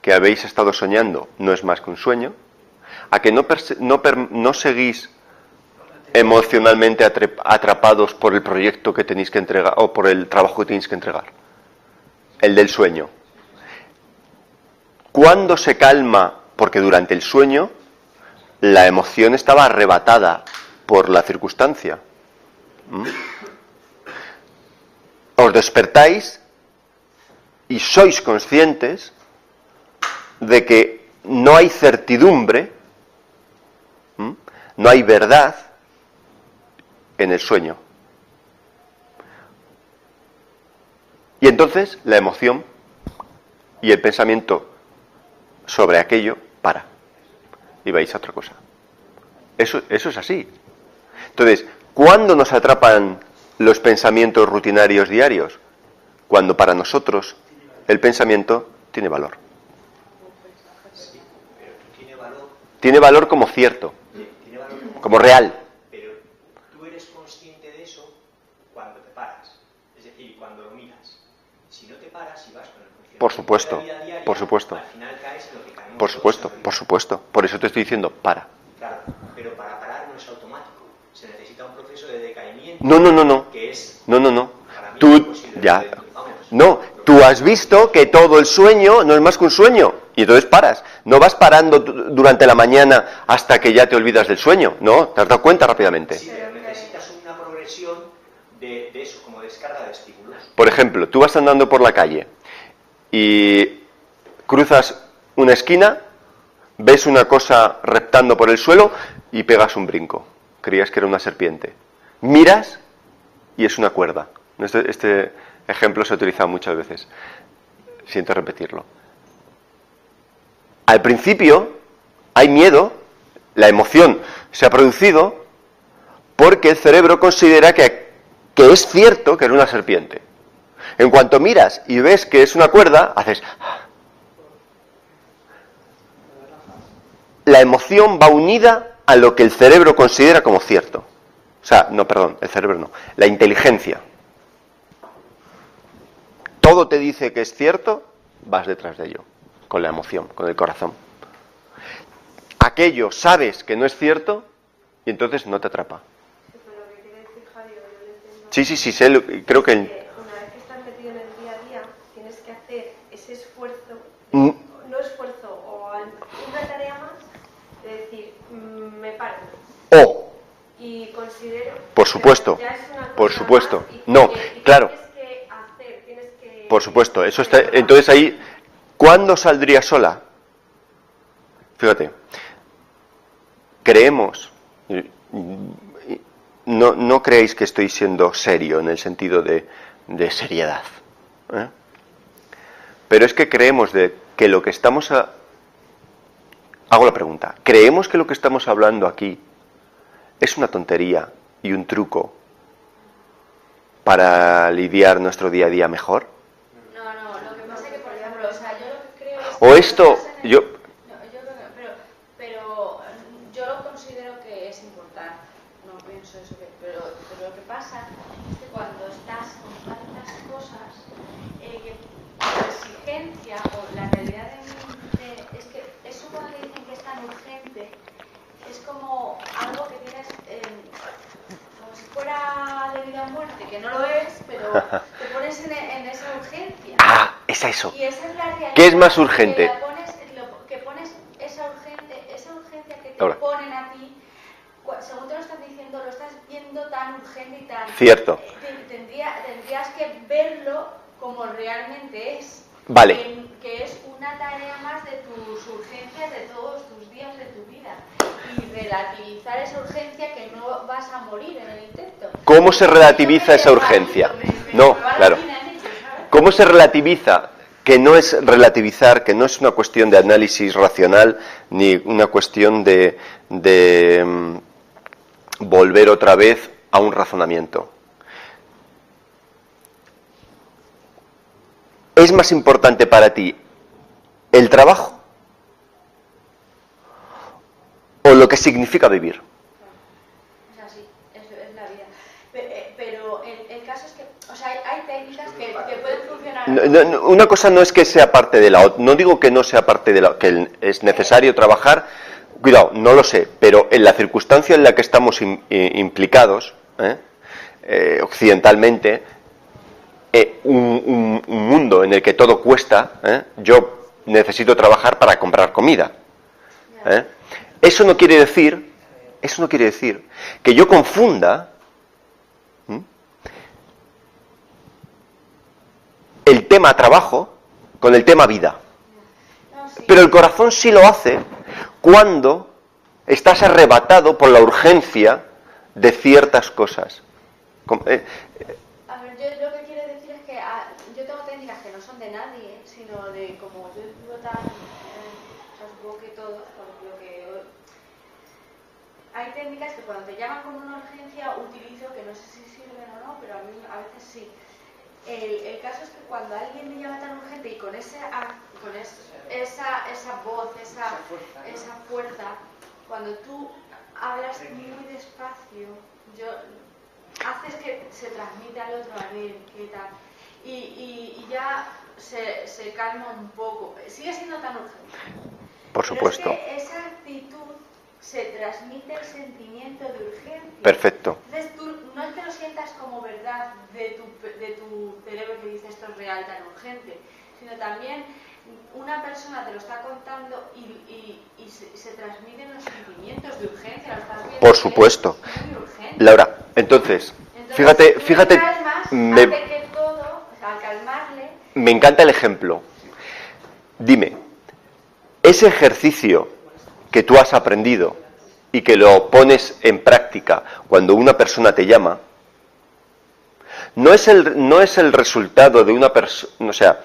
que habéis estado soñando no es más que un sueño. A que no seguís emocionalmente atrapados por el proyecto que tenéis que entregar o por el trabajo que tenéis que entregar? El del sueño. ¿Cuándo se calma? Porque durante el sueño la emoción estaba arrebatada por la circunstancia. Os despertáis y sois conscientes de que no hay certidumbre, no hay verdad en el sueño. Y entonces la emoción y el pensamiento sobre aquello para. Y vais a otra cosa. Eso es así. Entonces, ¿cuándo nos atrapan los pensamientos rutinarios diarios? Cuando para nosotros el pensamiento tiene valor. Tiene valor como cierto, como real. Pero tú eres consciente de eso cuando te paras, es decir, cuando lo miras. Si no te paras y vas con el funcionamiento Por supuesto, de la vida diaria, por supuesto. al final caes en lo que caemos Por supuesto, todos. por supuesto. Por eso te estoy diciendo, para. Claro, pero para parar no es automático. Se necesita un proceso de decaimiento. No. Que es... No. Para mí Tú, imposible. ya. Vamos, No, tú has visto que todo el sueño no es más que un sueño. Y entonces paras. No vas parando durante la mañana hasta que ya te olvidas del sueño. No, te has dado cuenta rápidamente. Sí, pero necesitas una progresión de eso, como descarga de estímulos. Por ejemplo, tú vas andando por la calle y cruzas una esquina, ves una cosa reptando por el suelo y pegas un brinco. Creías que era una serpiente. Miras y es una cuerda. Este ejemplo se ha utilizado muchas veces. Siento repetirlo. Al principio hay miedo, la emoción se ha producido porque el cerebro considera que es cierto que era una serpiente. En cuanto miras y ves que es una cuerda, haces... La emoción va unida a lo que el cerebro considera como cierto. O sea, no, perdón, el cerebro no. La inteligencia. Todo te dice que es cierto, vas detrás de ello. Con la emoción, con el corazón. Aquello sabes que no es cierto y entonces no te atrapa. Sí, creo que... Una vez que estás metido en el día a día, tienes que hacer ese esfuerzo, no esfuerzo, o una tarea más, de decir, me paro. Y considero... Por supuesto, ya es una cosa por supuesto. más, No, claro. Tienes que hacer, tienes que... Por supuesto, eso está... Entonces ahí, ¿cuándo saldría sola? Fíjate, creemos... No creéis que estoy siendo serio en el sentido de seriedad. Pero es que creemos que lo que estamos... Hago la pregunta. ¿Creemos que lo que estamos hablando aquí es una tontería y un truco para lidiar nuestro día a día mejor? No, lo que pasa es que, por ejemplo, o sea, yo lo que creo es... O esto... Pero yo lo considero que es importante. No pienso eso, pero lo que pasa es que cuando estás con tantas cosas, que la exigencia o la realidad es que eso cuando te dicen que es tan urgente, es como algo que tienes como si fuera de vida o muerte, que no lo es, pero te pones en esa urgencia. Es eso. Y esa es la realidad. ¿Qué es más urgente? Que pones esa urgencia que te Ahora. ponen a ti, según te lo estás diciendo, lo estás viendo tan urgente y tan... Cierto. Tendrías que verlo como realmente es. Vale. Que es una tarea más de tus urgencias de todos tus días de tu vida. Y relativizar esa urgencia, que no vas a morir en el intento. ¿Cómo se relativiza esa urgencia? No, claro. ¿Cómo se relativiza? Que no es relativizar, que no es una cuestión de análisis racional, ni una cuestión de volver otra vez a un razonamiento. ¿Es más importante para ti el trabajo o lo que significa vivir? Es así, es la vida. Pero el caso es que, o sea, hay técnicas que pueden funcionar. Una cosa no es que sea parte de la otra. No digo que no sea parte de la que es necesario trabajar Cuidado, no lo sé, pero en la circunstancia en la que estamos implicados, occidentalmente, un mundo en el que todo cuesta, yo necesito trabajar para comprar comida. Eso no quiere decir que yo confunda el tema trabajo con el tema vida. Pero el corazón sí lo hace cuando estás arrebatado por la urgencia de ciertas cosas. A ver, yo lo que quiero decir es que yo tengo técnicas que no son de nadie, sino de como yo vivo tan, supongo que todos, por lo que hay técnicas que cuando te llaman con una urgencia utilizo, que no sé si sirven o no, pero a mí a veces sí. El caso es que cuando alguien me llama tan urgente y con esa voz, esa fuerza, cuando tú hablas muy despacio, haces que se transmite al otro, a ver qué tal, y ya se calma un poco. Sigue siendo tan urgente. Por supuesto. Pero es que esa actitud se transmite el sentimiento de urgencia. Perfecto. Entonces tú no te lo sientas como verdad de tu cerebro que dice esto es real, tan urgente, sino también una persona te lo está contando y se transmiten los sentimientos de urgencia. Lo estás viendo. Por supuesto. Laura, entonces fíjate, me encanta el ejemplo. Dime, ese ejercicio que tú has aprendido y que lo pones en práctica cuando una persona te llama, no es el resultado de una persona, o sea,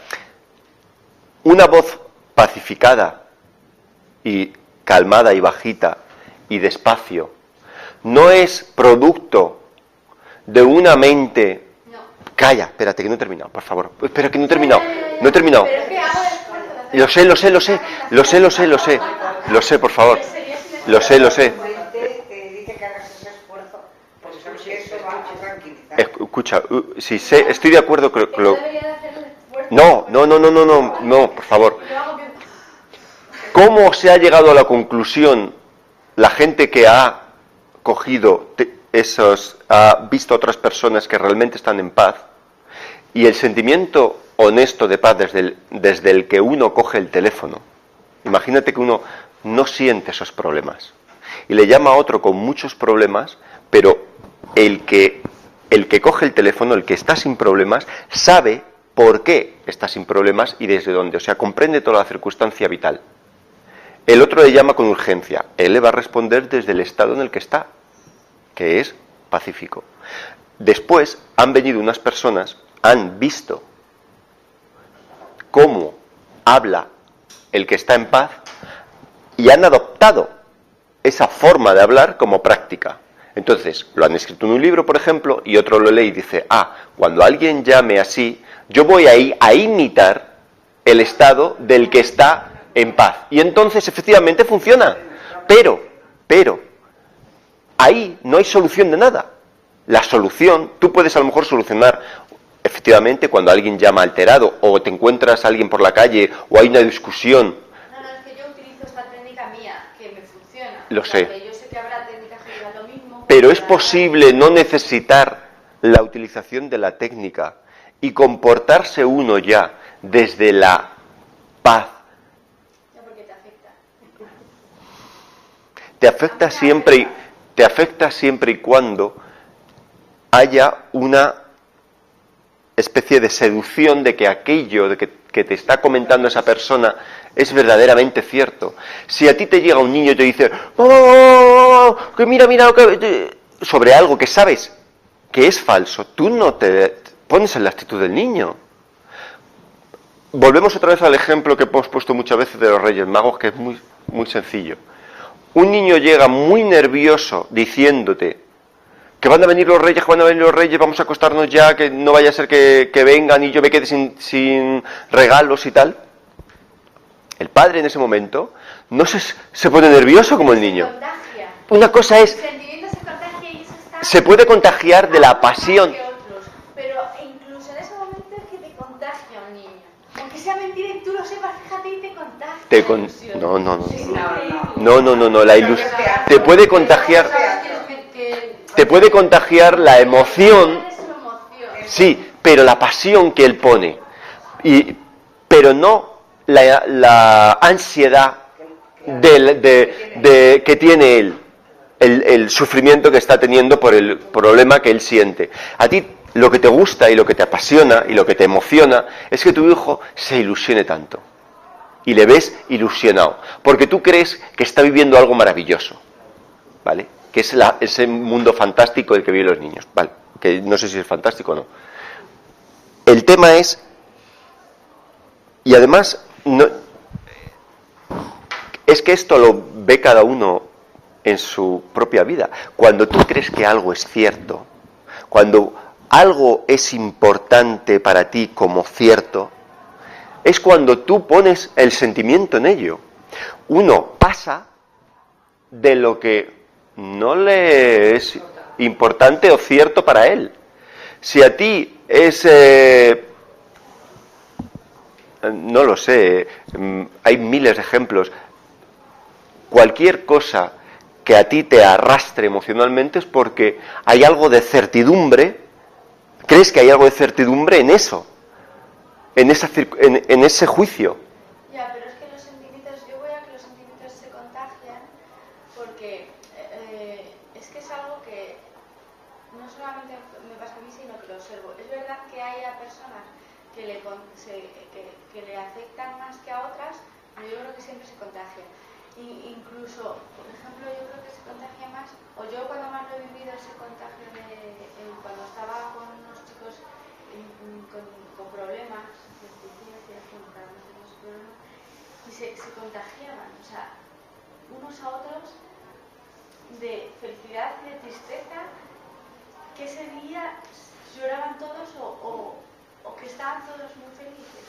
una voz pacificada y calmada y bajita y despacio, no es producto de una mente. No. Calla, espérate que no he terminado, por favor. Espera que no he terminado. No he terminado. Lo sé, por favor. Lo sé. Escucha, si sé, estoy de acuerdo con lo. No, por favor. ¿Cómo se ha llegado a la conclusión la gente que ha cogido ha visto a otras personas que realmente están en paz, y el sentimiento honesto de paz desde el que uno coge el teléfono? Imagínate que uno no siente esos problemas y le llama a otro con muchos problemas, pero el que coge el teléfono, el que está sin problemas, sabe por qué está sin problemas y desde dónde, o sea, comprende toda la circunstancia vital. El otro le llama con urgencia, él le va a responder desde el estado en el que está, que es pacífico. Después han venido unas personas, han visto cómo habla el que está en paz y han adoptado esa forma de hablar como práctica. Entonces, lo han escrito en un libro, por ejemplo, y otro lo lee y dice, cuando alguien llame así, yo voy a imitar el estado del que está en paz. Y entonces, efectivamente, funciona. Pero, ahí no hay solución de nada. La solución, tú puedes a lo mejor solucionar, efectivamente, cuando alguien llama alterado, o te encuentras a alguien por la calle, o hay una discusión. No, es que yo utilizo esta técnica mía, que me funciona. Lo sé. Yo sé que habrá técnicas que digan lo mismo. Pero es posible no necesitar la utilización de la técnica y comportarse uno ya desde la paz. No, porque te afecta. Te afecta siempre y cuando haya una especie de seducción de que aquello que te está comentando esa persona es verdaderamente cierto. Si a ti te llega un niño y te dice, que mira, sobre algo que sabes que es falso, tú no te pones en la actitud del niño. Volvemos otra vez al ejemplo que hemos puesto muchas veces de los Reyes Magos, que es muy, muy sencillo. Un niño llega muy nervioso diciéndote que van a venir los reyes, vamos a acostarnos ya, que no vaya a ser que vengan y yo me quede sin regalos y tal. El padre en ese momento no se pone nervioso como el niño. Una cosa es, se puede contagiar de la pasión. Pero incluso en ese momento es que te contagia un niño. Aunque sea mentira y tú lo sepas, fíjate, y te contagia. No, la ilusión. Te puede contagiar. Te puede contagiar la emoción. Sí, pero la pasión que él pone. Pero no la ansiedad que tiene él. El sufrimiento que está teniendo por el problema que él siente. A ti lo que te gusta y lo que te apasiona y lo que te emociona es que tu hijo se ilusione tanto. Y le ves ilusionado. Porque tú crees que está viviendo algo maravilloso. ¿Vale? Que es ese mundo fantástico del que viven los niños. ¿Vale? Que no sé si es fantástico o no. El tema es... Y además... es que esto lo ve cada uno en su propia vida. Cuando tú crees que algo es cierto, cuando algo es importante para ti como cierto, es cuando tú pones el sentimiento en ello. Uno pasa de lo que no le es importante o cierto para él. Si a ti es... no lo sé, hay miles de ejemplos. Cualquier cosa que a ti te arrastre emocionalmente es porque hay algo de certidumbre, crees que hay algo de certidumbre en eso, en ese juicio. Ya, pero es que los sentimientos, yo voy a que los sentimientos se contagian porque es que es algo que no solamente me pasa a mí, sino que lo observo. Es verdad que hay a personas que le afectan más que a otras, pero yo creo que siempre se contagian. Incluso, por ejemplo, yo creo que se contagia más, o yo cuando más lo he vivido ese contagio cuando estaba con unos chicos con problemas, y se contagiaban, o sea, unos a otros de felicidad y de tristeza, que ese día lloraban todos o que estaban todos muy felices.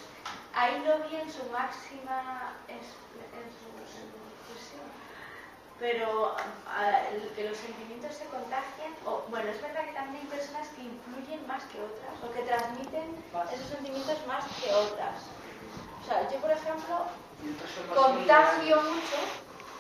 Ahí lo vi en su máxima expresión. Pero que los sentimientos se contagian, bueno, es verdad que también hay personas que influyen más que otras, o que transmiten esos sentimientos más que otras. O sea, yo por ejemplo contagio mucho,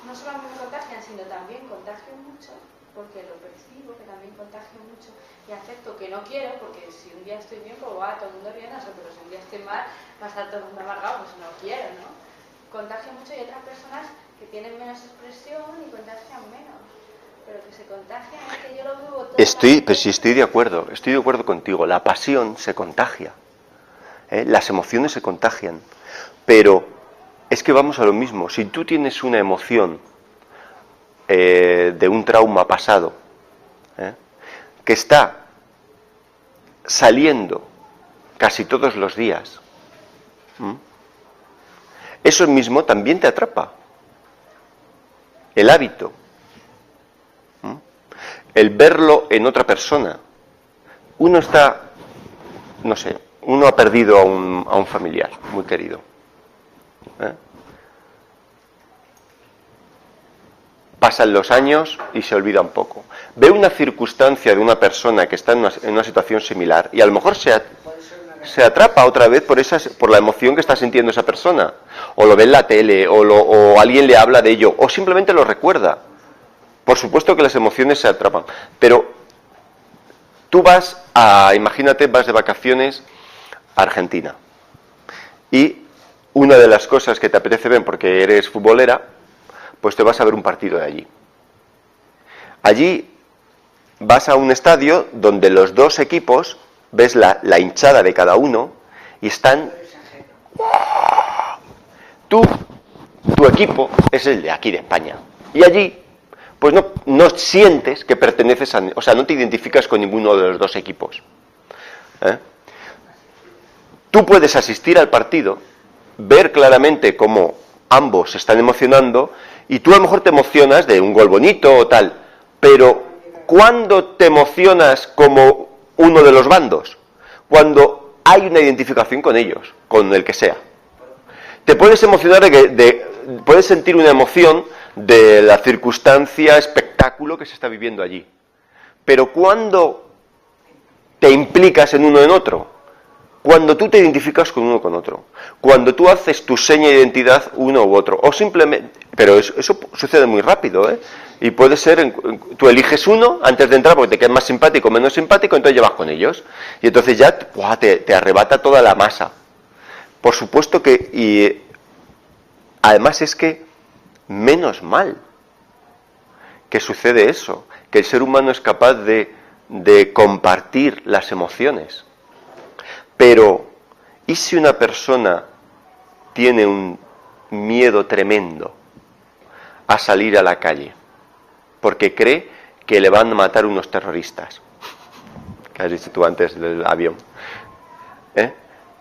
no solamente me contagian, sino también contagio mucho, porque lo percibo, que también contagio mucho y acepto que no quiero, porque si un día estoy bien, pues va todo el mundo bien, pero si un día estoy mal, va a estar todo el mundo amargado, pues no quiero, ¿no? Contagio mucho y otras personas que tienen menos expresión y contagian menos, pero que se contagian, es que yo lo vivo todo. Estoy de acuerdo contigo, la pasión se contagia, las emociones se contagian, pero es que vamos a lo mismo. Si tú tienes una emoción de un trauma pasado, que está saliendo casi todos los días, eso mismo también te atrapa. El hábito, el verlo en otra persona. Uno está, no sé, uno ha perdido a un familiar muy querido. Pasan los años y se olvida un poco. Ve una circunstancia de una persona que está en una situación similar y a lo mejor se atrapa otra vez por la emoción que está sintiendo esa persona. O lo ve en la tele, o alguien le habla de ello, o simplemente lo recuerda. Por supuesto que las emociones se atrapan. Pero tú imagínate, vas de vacaciones a Argentina. Y una de las cosas que te apetece ver porque eres futbolera, pues te vas a ver un partido de allí. Allí vas a un estadio donde los dos equipos, ves la hinchada de cada uno y están... Tu equipo es el de aquí de España. Y allí, pues no sientes que perteneces o sea, no te identificas con ninguno de los dos equipos. Tú puedes asistir al partido, ver claramente cómo ambos se están emocionando, y tú a lo mejor te emocionas de un gol bonito o tal, pero ¿cuándo te emocionas como uno de los bandos? Cuando hay una identificación con ellos, con el que sea. Te puedes emocionar puedes sentir una emoción de la circunstancia, espectáculo que se está viviendo allí. Pero ¿cuándo te implicas en uno en otro? cuando tú te identificas con uno o con otro, cuando tú haces tu seña de identidad uno u otro, o simplemente, pero eso sucede muy rápido, ¿eh? Y puede ser, tú eliges uno antes de entrar porque te quedas más simpático o menos simpático, entonces llevas con ellos, y entonces ya te arrebata toda la masa. Por supuesto que, y además es que, menos mal que sucede eso, que el ser humano es capaz de compartir las emociones. Pero, ¿y si una persona tiene un miedo tremendo a salir a la calle? Porque cree que le van a matar unos terroristas. Que has dicho tú antes del avión.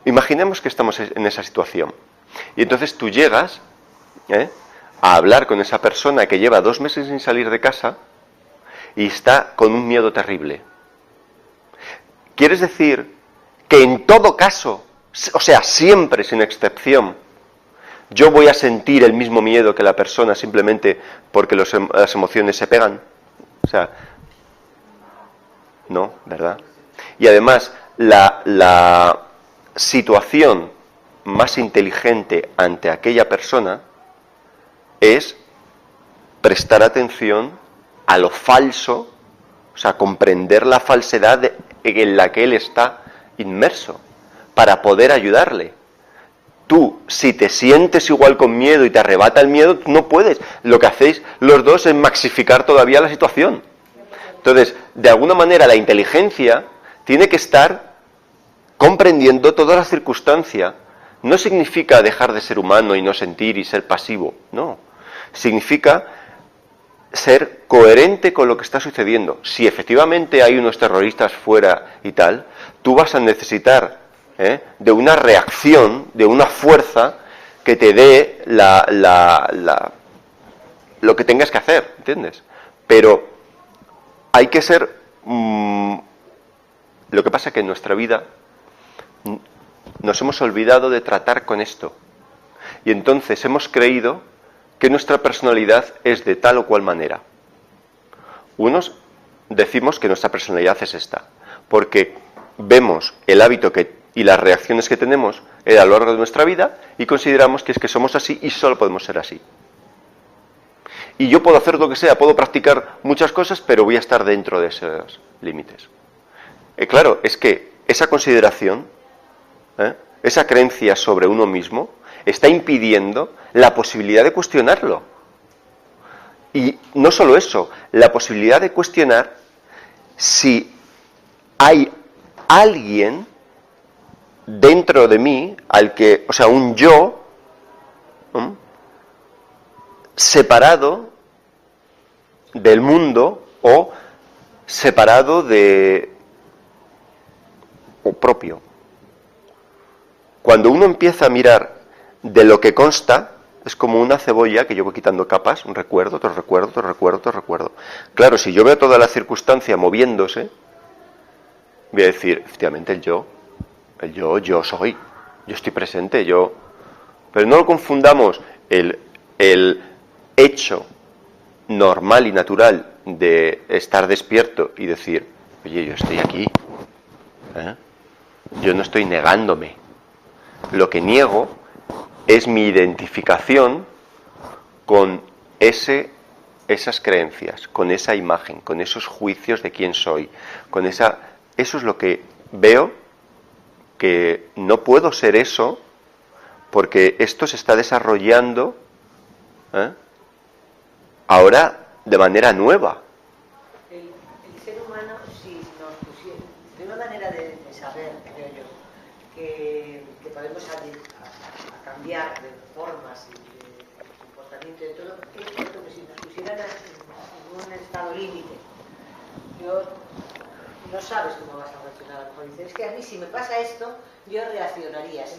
Imaginemos que estamos en esa situación. Y entonces tú llegas a hablar con esa persona que lleva 2 meses sin salir de casa y está con un miedo terrible. ¿Quieres decir que en todo caso, o sea, siempre sin excepción, yo voy a sentir el mismo miedo que la persona simplemente porque las emociones se pegan? O sea, no, ¿verdad? Y además, la situación más inteligente ante aquella persona es prestar atención a lo falso, o sea, comprender la falsedad en la que él está inmerso, para poder ayudarle. Tú, si te sientes igual con miedo y te arrebata el miedo, no puedes. Lo que hacéis los dos es maxificar todavía la situación. Entonces, de alguna manera, la inteligencia tiene que estar comprendiendo todas las circunstancias. No significa dejar de ser humano y no sentir y ser pasivo, no. Significa ser coherente con lo que está sucediendo. Si efectivamente hay unos terroristas fuera y tal, tú vas a necesitar de una reacción, de una fuerza que te dé lo que tengas que hacer, ¿entiendes? Pero hay que ser... lo que pasa es que en nuestra vida nos hemos olvidado de tratar con esto. Y entonces hemos creído que nuestra personalidad es de tal o cual manera. Unos decimos que nuestra personalidad es esta, porque vemos el hábito y las reacciones que tenemos a lo largo de nuestra vida y consideramos que es que somos así y solo podemos ser así. Y yo puedo hacer lo que sea, puedo practicar muchas cosas, pero voy a estar dentro de esos límites. Claro, es que esa consideración, esa creencia sobre uno mismo, está impidiendo la posibilidad de cuestionarlo. Y no solo eso, la posibilidad de cuestionar si hay alguien dentro de mí, o sea, un yo, separado del mundo o separado o propio. Cuando uno empieza a mirar de lo que consta, es como una cebolla que yo voy quitando capas, un recuerdo, otro recuerdo, otro recuerdo, otro recuerdo. Claro, si yo veo toda la circunstancia moviéndose, voy a decir, efectivamente, yo soy, yo estoy presente, yo... Pero no lo confundamos el hecho normal y natural de estar despierto y decir, oye, yo estoy aquí, yo no estoy negándome. Lo que niego es mi identificación con esas creencias, con esa imagen, con esos juicios de quién soy, eso es lo que veo, que no puedo ser eso porque esto se está desarrollando ahora de manera nueva. El ser humano, si nos pusiera de una manera de saber, creo yo, que podemos a cambiar de formas y de comportamiento y de todo, es cierto que si nos pusieran en un estado límite, no sabes cómo vas a reaccionar. A lo mejor dices, es que a mí si me pasa esto, yo reaccionaría así.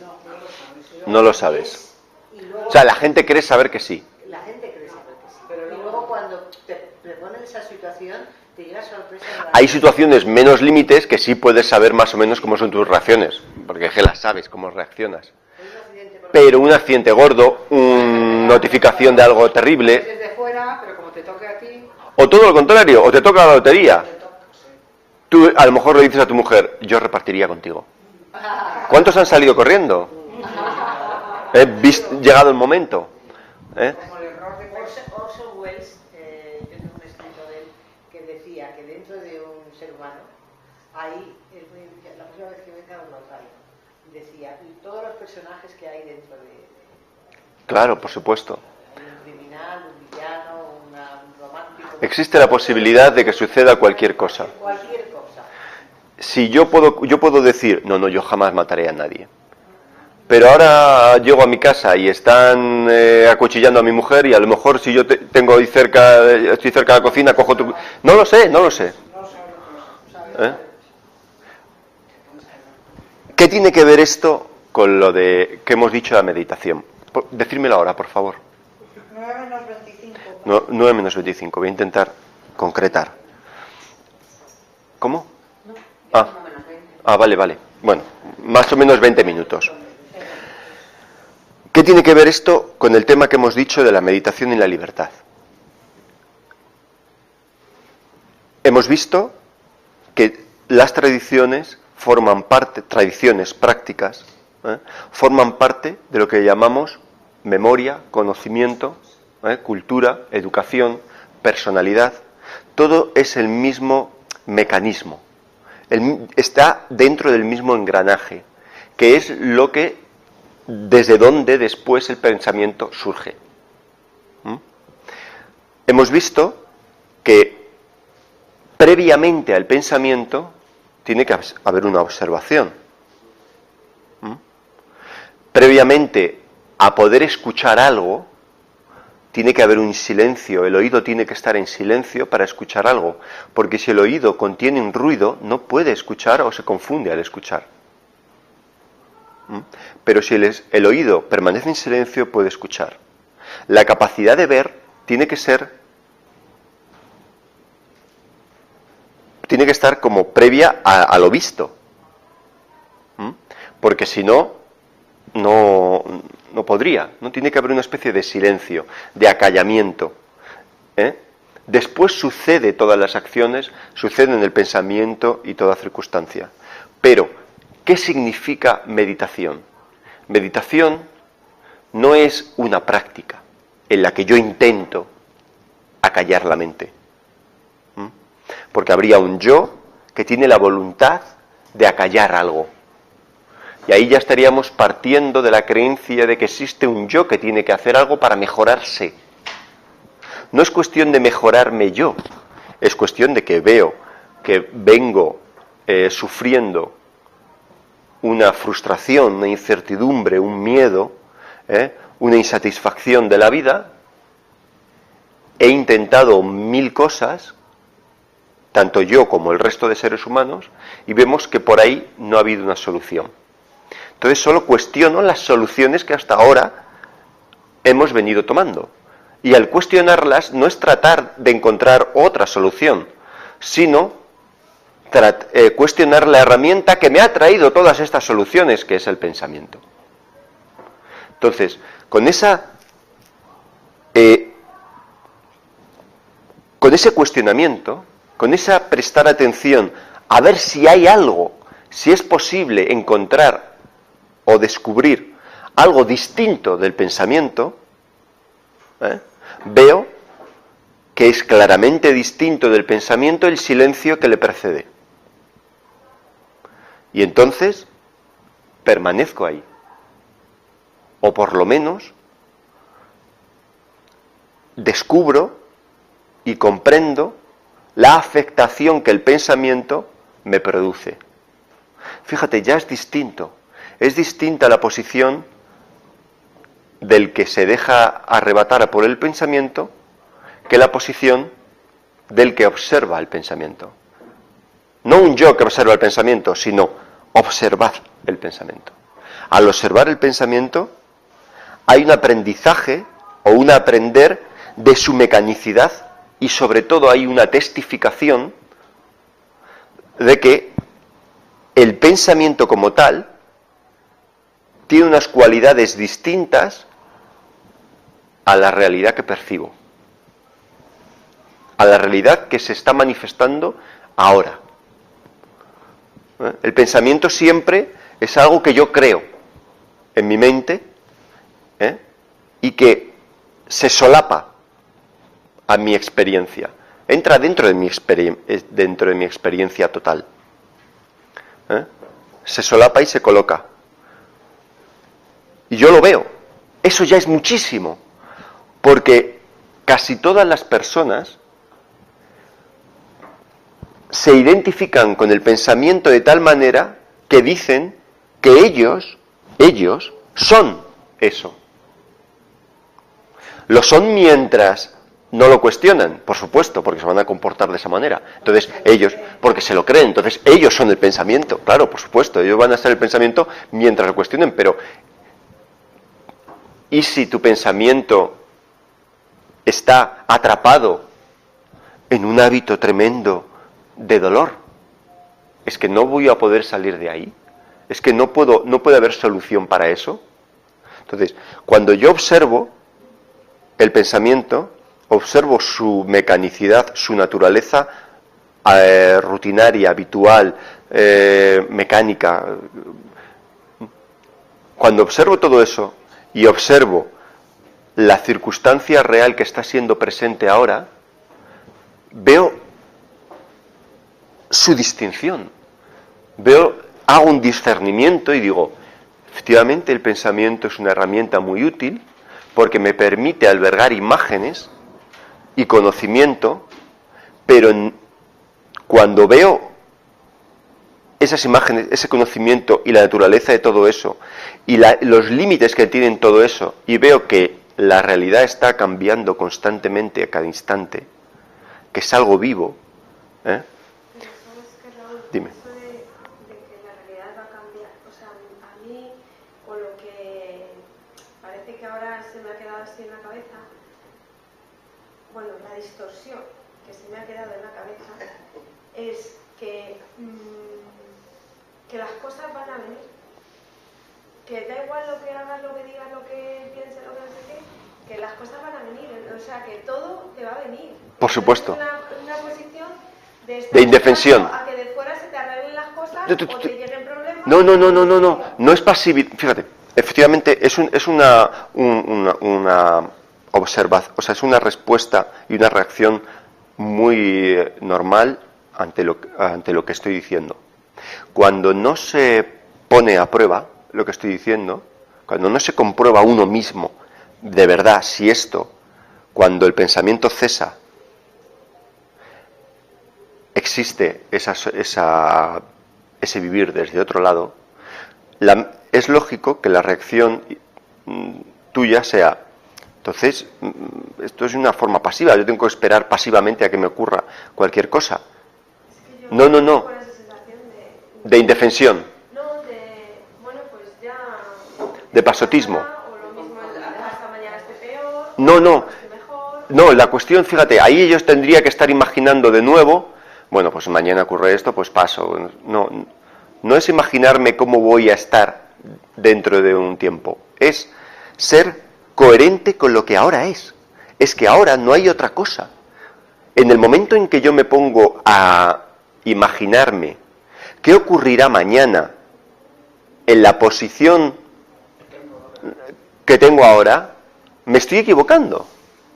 No lo sabes. Luego, o sea, la gente cree saber que sí. La gente cree saber que sí. Pero luego cuando te ponen esa situación, te llega sorpresa. Hay situaciones menos límites que sí puedes saber más o menos cómo son tus reacciones, porque es que las sabes cómo reaccionas. Pero un accidente gordo, una notificación de algo terrible... Desde fuera, pero como te toque a ti... O todo lo contrario, o te toca la lotería. Tú a lo mejor le dices a tu mujer, yo repartiría contigo. ¿Cuántos han salido corriendo? Llegado el momento. Orson Welles, yo tengo un escrito de él que decía que dentro de un ser humano hay, la próxima vez que venga os lo traigo, decía, todos los personajes que hay dentro de... Claro, por supuesto. Hay un criminal, un villano, un romántico... Existe la posibilidad de que suceda cualquier cosa. Cualquier cosa. Si yo puedo decir, no, yo jamás mataré a nadie. Pero ahora llego a mi casa y están acuchillando a mi mujer y a lo mejor si yo estoy cerca de la cocina, cojo tu... No lo sé. ¿Eh? ¿Qué tiene que ver esto con lo de que hemos dicho de la meditación? Decírmelo ahora, por favor. 9 menos 25. 9 menos 25, voy a intentar concretar. ¿Cómo? Vale. Bueno, más o menos 20 minutos. ¿Qué tiene que ver esto con el tema que hemos dicho de la meditación y la libertad? Hemos visto que las tradiciones forman parte, tradiciones prácticas, forman parte de lo que llamamos memoria, conocimiento, cultura, educación, personalidad. Todo es el mismo mecanismo, está dentro del mismo engranaje, que es lo que desde donde después el pensamiento surge. Hemos visto que previamente al pensamiento tiene que haber una observación. Previamente a poder escuchar algo, tiene que haber un silencio, el oído tiene que estar en silencio para escuchar algo, porque si el oído contiene un ruido, no puede escuchar o se confunde al escuchar. Pero si el oído permanece en silencio, puede escuchar. La capacidad de ver tiene que estar como previa a lo visto, porque si no podría. No tiene que haber una especie de silencio, de acallamiento. Después sucede todas las acciones, suceden en el pensamiento y toda circunstancia. Pero ¿qué significa meditación? Meditación no es una práctica en la que yo intento acallar la mente. Porque habría un yo que tiene la voluntad de acallar algo. Y ahí ya estaríamos partiendo de la creencia de que existe un yo que tiene que hacer algo para mejorarse. No es cuestión de mejorarme yo, es cuestión de que veo que vengo sufriendo una frustración, una incertidumbre, un miedo, una insatisfacción de la vida. He intentado 1000 cosas, tanto yo como el resto de seres humanos, y vemos que por ahí no ha habido una solución. Entonces solo cuestiono las soluciones que hasta ahora hemos venido tomando. Y al cuestionarlas no es tratar de encontrar otra solución, sino cuestionar la herramienta que me ha traído todas estas soluciones, que es el pensamiento. Entonces, con ese cuestionamiento, con esa prestar atención a ver si hay algo, si es posible encontrar o descubrir algo distinto del pensamiento, veo que es claramente distinto del pensamiento el silencio que le precede. Y entonces permanezco ahí. O por lo menos descubro y comprendo la afectación que el pensamiento me produce. Fíjate, ya es distinto. Es distinta la posición del que se deja arrebatar por el pensamiento que la posición del que observa el pensamiento. No un yo que observa el pensamiento, sino observar el pensamiento. Al observar el pensamiento hay un aprendizaje o un aprender de su mecanicidad y sobre todo hay una testificación de que el pensamiento como tal tiene unas cualidades distintas a la realidad que percibo, a la realidad que se está manifestando ahora. El pensamiento siempre es algo que yo creo en mi mente, y que se solapa a mi experiencia, entra dentro de mi experiencia total, se solapa y se coloca, y yo lo veo. Eso ya es muchísimo, porque casi todas las personas se identifican con el pensamiento de tal manera que dicen que ellos son eso. Lo son mientras no lo cuestionan, por supuesto, porque se van a comportar de esa manera. Entonces ellos, porque se lo creen, entonces ellos son el pensamiento, claro, por supuesto, ellos van a ser el pensamiento mientras lo cuestionen, pero ¿y si tu pensamiento está atrapado en un hábito tremendo de dolor? Es que no voy a poder salir de ahí. Es que no puede haber solución para eso. Entonces, cuando yo observo el pensamiento, observo su mecanicidad, su naturaleza rutinaria, habitual, mecánica. Cuando observo todo eso y observo la circunstancia real que está siendo presente ahora, veo su distinción. Hago un discernimiento y digo, efectivamente el pensamiento es una herramienta muy útil porque me permite albergar imágenes y conocimiento, pero cuando veo esas imágenes, ese conocimiento y la naturaleza de todo eso y los límites que tienen todo eso, y veo que la realidad está cambiando constantemente a cada instante, que es algo vivo, Dime. Eso de que la realidad va a cambiar, o sea, a mí, con lo que parece que ahora se me ha quedado así en la cabeza, bueno, la distorsión que se me ha quedado en la cabeza es que las cosas van a venir, que da igual lo que hagas, lo que digas, lo que pienses, lo que no sé qué, que las cosas van a venir, o sea, que todo te va a venir. Por supuesto. Una posición de indefensión. A que de fuera se te arreglen las cosas o te lleguen problemas. No es pasividad. Fíjate, efectivamente es una observación, o sea, es una respuesta y una reacción muy normal ante lo que estoy diciendo. Cuando no se pone a prueba lo que estoy diciendo, cuando no se comprueba uno mismo de verdad si cuando el pensamiento cesa, existe ese vivir desde otro lado, es lógico que la reacción tuya sea, entonces, esto es una forma pasiva, yo tengo que esperar pasivamente a que me ocurra cualquier cosa. Es que yo de indefensión. De pasotismo. No, la cuestión, fíjate, ahí ellos tendría que estar imaginando de nuevo, bueno, pues mañana ocurre esto, pues paso. No es imaginarme cómo voy a estar dentro de un tiempo, es ser coherente con lo que ahora es. Es que ahora no hay otra cosa. En el momento en que yo me pongo a imaginarme qué ocurrirá mañana en la posición que tengo ahora, me estoy equivocando.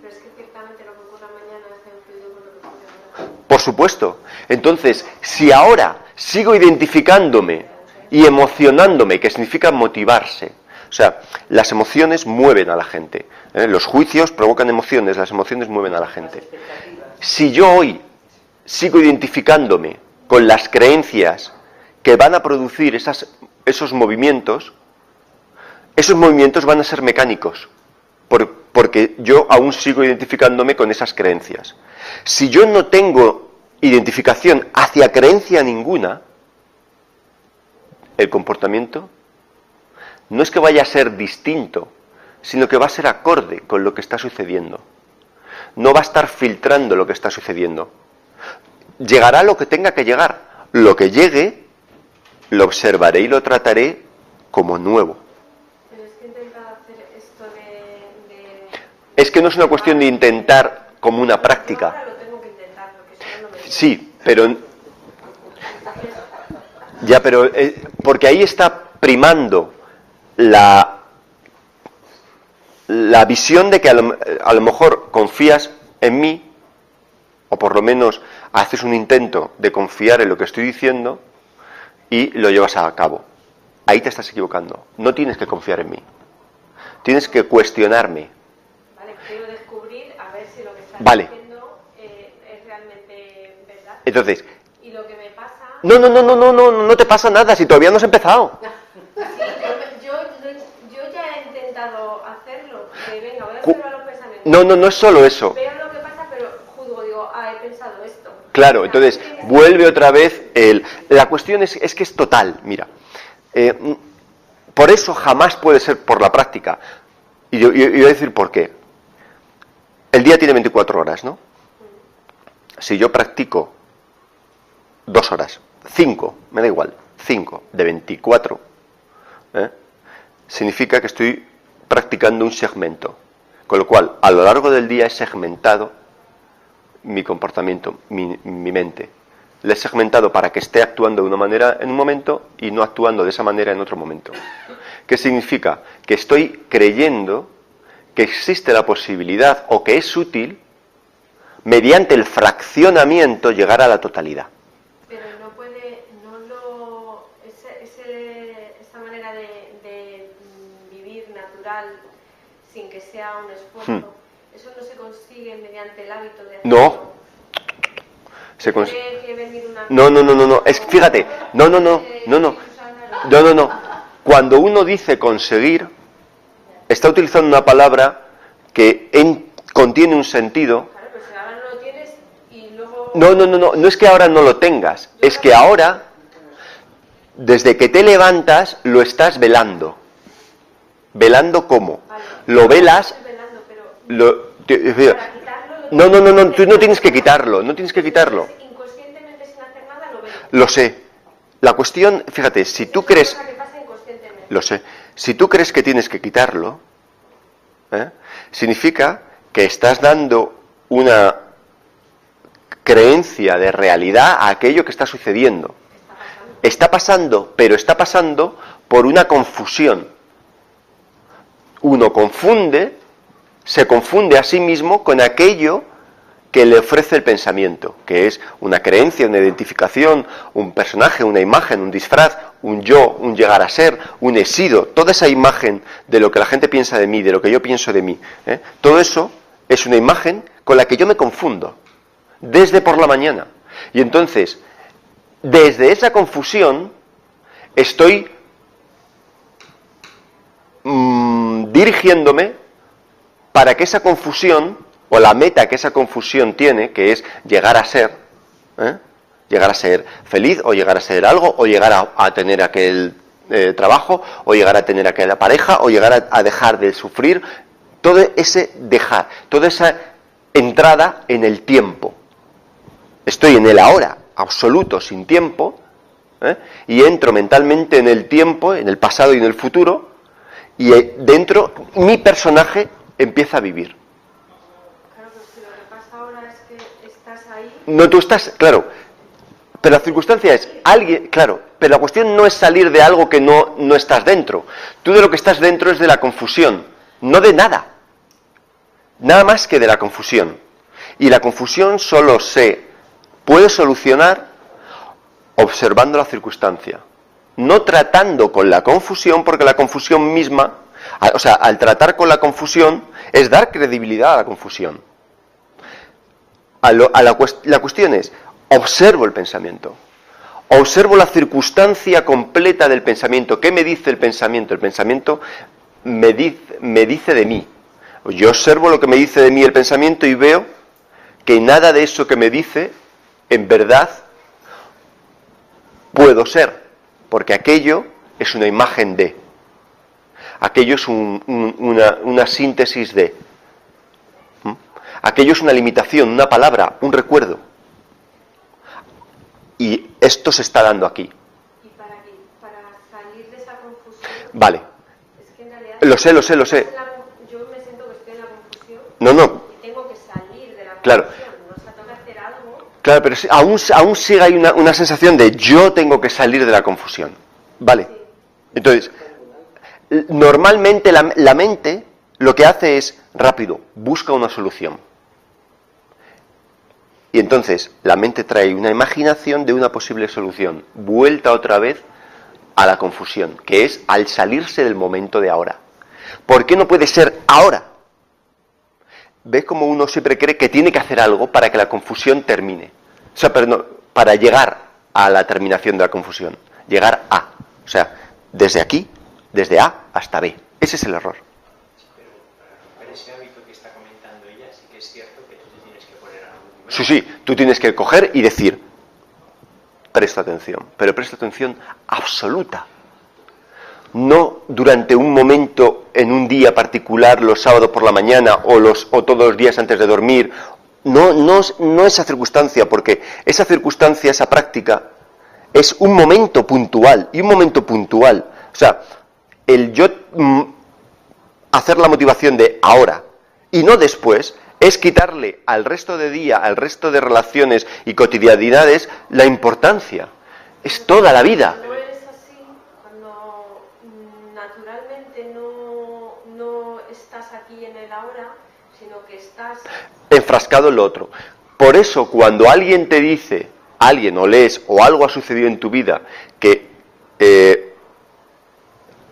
Pero es que ciertamente lo que ocurra mañana está influido por lo que ocurre ahora. Por supuesto. Entonces, si ahora sigo identificándome y emocionándome, que significa motivarse, o sea, las emociones mueven a la gente, los juicios provocan emociones, las emociones mueven a la gente. Si yo hoy sigo identificándome con las creencias que van a producir esos movimientos van a ser mecánicos, porque yo aún sigo identificándome con esas creencias. Si yo no tengo identificación hacia creencia ninguna, el comportamiento no es que vaya a ser distinto, sino que va a ser acorde con lo que está sucediendo. No va a estar filtrando lo que está sucediendo. Llegará lo que tenga que llegar. Lo que llegue, lo observaré y lo trataré como nuevo. Pero es que intentar hacer esto Es que no es una cuestión de intentar como una práctica. Ahora lo tengo que intentar, porque si no, no me... Sí, pero... Ya, pero... porque ahí está primando la visión de que a lo mejor confías en mí, o por lo menos haces un intento de confiar en lo que estoy diciendo y lo llevas a cabo. Ahí te estás equivocando. No tienes que confiar en mí. Tienes que cuestionarme. Vale, quiero descubrir a ver si lo que estás diciendo es realmente verdad. Entonces, y lo que me pasa... No te pasa nada si todavía no has empezado. Sí, yo ya he intentado hacerlo. Venga, voy a observar los pensamientos. No es solo eso. Veo lo que pasa, pero juzgo, digo, he pensado esto. Claro, entonces vuelve otra vez la cuestión es que es total, mira. Por eso jamás puede ser por la práctica. Y yo voy a decir por qué. El día tiene 24 horas, ¿no? Si yo practico 2 horas, 5, me da igual, 5 de 24, significa que estoy practicando un segmento. Con lo cual, a lo largo del día he segmentado mi comportamiento, mi mente. Le he segmentado para que esté actuando de una manera en un momento y no actuando de esa manera en otro momento. ¿Qué significa? Que estoy creyendo que existe la posibilidad o que es útil, mediante el fraccionamiento, llegar a la totalidad. Pero no puede, esa manera de vivir natural sin que sea un esfuerzo, eso no se consigue mediante el hábito de hacerlo. No. No. Es fíjate. No. Cuando uno dice conseguir, está utilizando una palabra que contiene un sentido. Claro, pero si ahora no lo tienes y luego... No es que ahora no lo tengas, es que ahora, desde que te levantas, lo estás velando. ¿Velando cómo? Vale. Lo velas... Velando, No, tú no tienes que quitarlo, Inconscientemente sin hacer nada lo veo. Lo sé. La cuestión, fíjate, si tú crees... Lo sé. Si tú crees que tienes que quitarlo, significa que estás dando una creencia de realidad a aquello que está sucediendo. Está pasando, pero está pasando por una confusión. Uno se confunde a sí mismo con aquello que le ofrece el pensamiento, que es una creencia, una identificación, un personaje, una imagen, un disfraz, un yo, un llegar a ser, un he sido, toda esa imagen de lo que la gente piensa de mí, de lo que yo pienso de mí, todo eso es una imagen con la que yo me confundo, desde por la mañana. Y entonces, desde esa confusión, estoy dirigiéndome para que esa confusión, o la meta que esa confusión tiene, que es llegar a ser feliz, o llegar a ser algo, o llegar a tener aquel trabajo, o llegar a tener aquella pareja, o llegar a dejar de sufrir, todo ese dejar, toda esa entrada en el tiempo. Estoy en el ahora, absoluto, sin tiempo, y entro mentalmente en el tiempo, en el pasado y en el futuro, y dentro mi personaje empieza a vivir. Claro, pues si lo que pasa ahora es que estás ahí... No, tú estás, claro, pero la circunstancia es, alguien, claro, pero la cuestión no es salir de algo que no estás dentro. Tú de lo que estás dentro es de la confusión, no de nada. Nada más que de la confusión. Y la confusión solo se puede solucionar observando la circunstancia. No tratando con la confusión, porque la confusión misma, o sea, al tratar con la confusión, es dar credibilidad a la confusión. La cuestión es, observo el pensamiento. Observo la circunstancia completa del pensamiento. ¿Qué me dice el pensamiento? El pensamiento me dice de mí. Yo observo lo que me dice de mí el pensamiento y veo que nada de eso que me dice, en verdad, puedo ser. Porque aquello es una imagen de. Aquello es una síntesis de. Aquello es una limitación, una palabra, un recuerdo. Y esto se está dando aquí. ¿Y para qué? Para salir de esa confusión. Vale. Es que en realidad... Lo sé. Yo me siento que estoy en la confusión. No. Y tengo que salir de la confusión. Claro. O sea, tengo que hacer algo. Claro, pero aún sigue hay una sensación de yo tengo que salir de la confusión. Vale. Sí. Entonces, normalmente la mente lo que hace es, rápido, busca una solución. Y entonces la mente trae una imaginación de una posible solución, vuelta otra vez a la confusión, que es al salirse del momento de ahora. ¿Por qué no puede ser ahora? ¿Ves cómo uno siempre cree que tiene que hacer algo para que la confusión termine? O sea, para llegar a la terminación de la confusión. Llegar a. O sea, desde aquí, desde A hasta B. Ese es el error. Pero para romper ese hábito que está comentando ella, sí que es cierto que tú te tienes que poner algo primero. Sí, tú tienes que coger y decir, presta atención, pero presta atención absoluta. No durante un momento, en un día particular, los sábados por la mañana o todos los días antes de dormir. No esa circunstancia, porque esa circunstancia, esa práctica, es un momento puntual, y un momento puntual. O sea, el yo hacer la motivación de ahora y no después, es quitarle al resto de día, al resto de relaciones y cotidianidades, la importancia. Es toda la vida. No eres así cuando naturalmente no estás aquí en el ahora, sino que estás enfrascado en lo otro. Por eso, cuando alguien te dice, alguien o lees o algo ha sucedido en tu vida que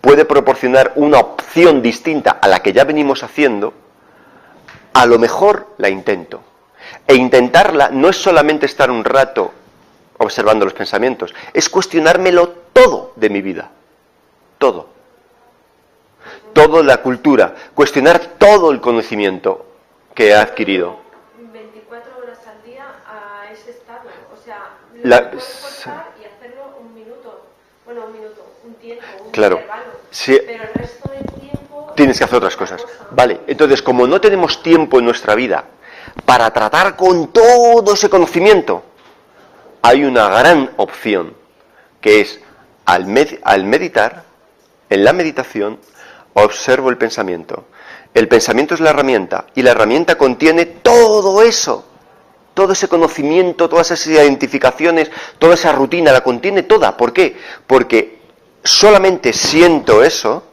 puede proporcionar una opción distinta a la que ya venimos haciendo, a lo mejor la intento. E intentarla no es solamente estar un rato observando los pensamientos, es cuestionármelo todo de mi vida. Todo. Toda la cultura, cuestionar todo el conocimiento que he adquirido. 24 horas al día a ese estado. O sea, La- puedes forzar y hacerlo un minuto, un tiempo, un Claro. intervalo. Sí. Pero el resto del tiempo Tienes que hacer otras cosas. Vale, entonces como no tenemos tiempo en nuestra vida para tratar con todo ese conocimiento, hay una gran opción, que es al meditar, en la meditación, observo el pensamiento. El pensamiento es la herramienta, y la herramienta contiene todo eso, todo ese conocimiento, todas esas identificaciones, toda esa rutina, la contiene toda. ¿Por qué? Porque solamente siento eso,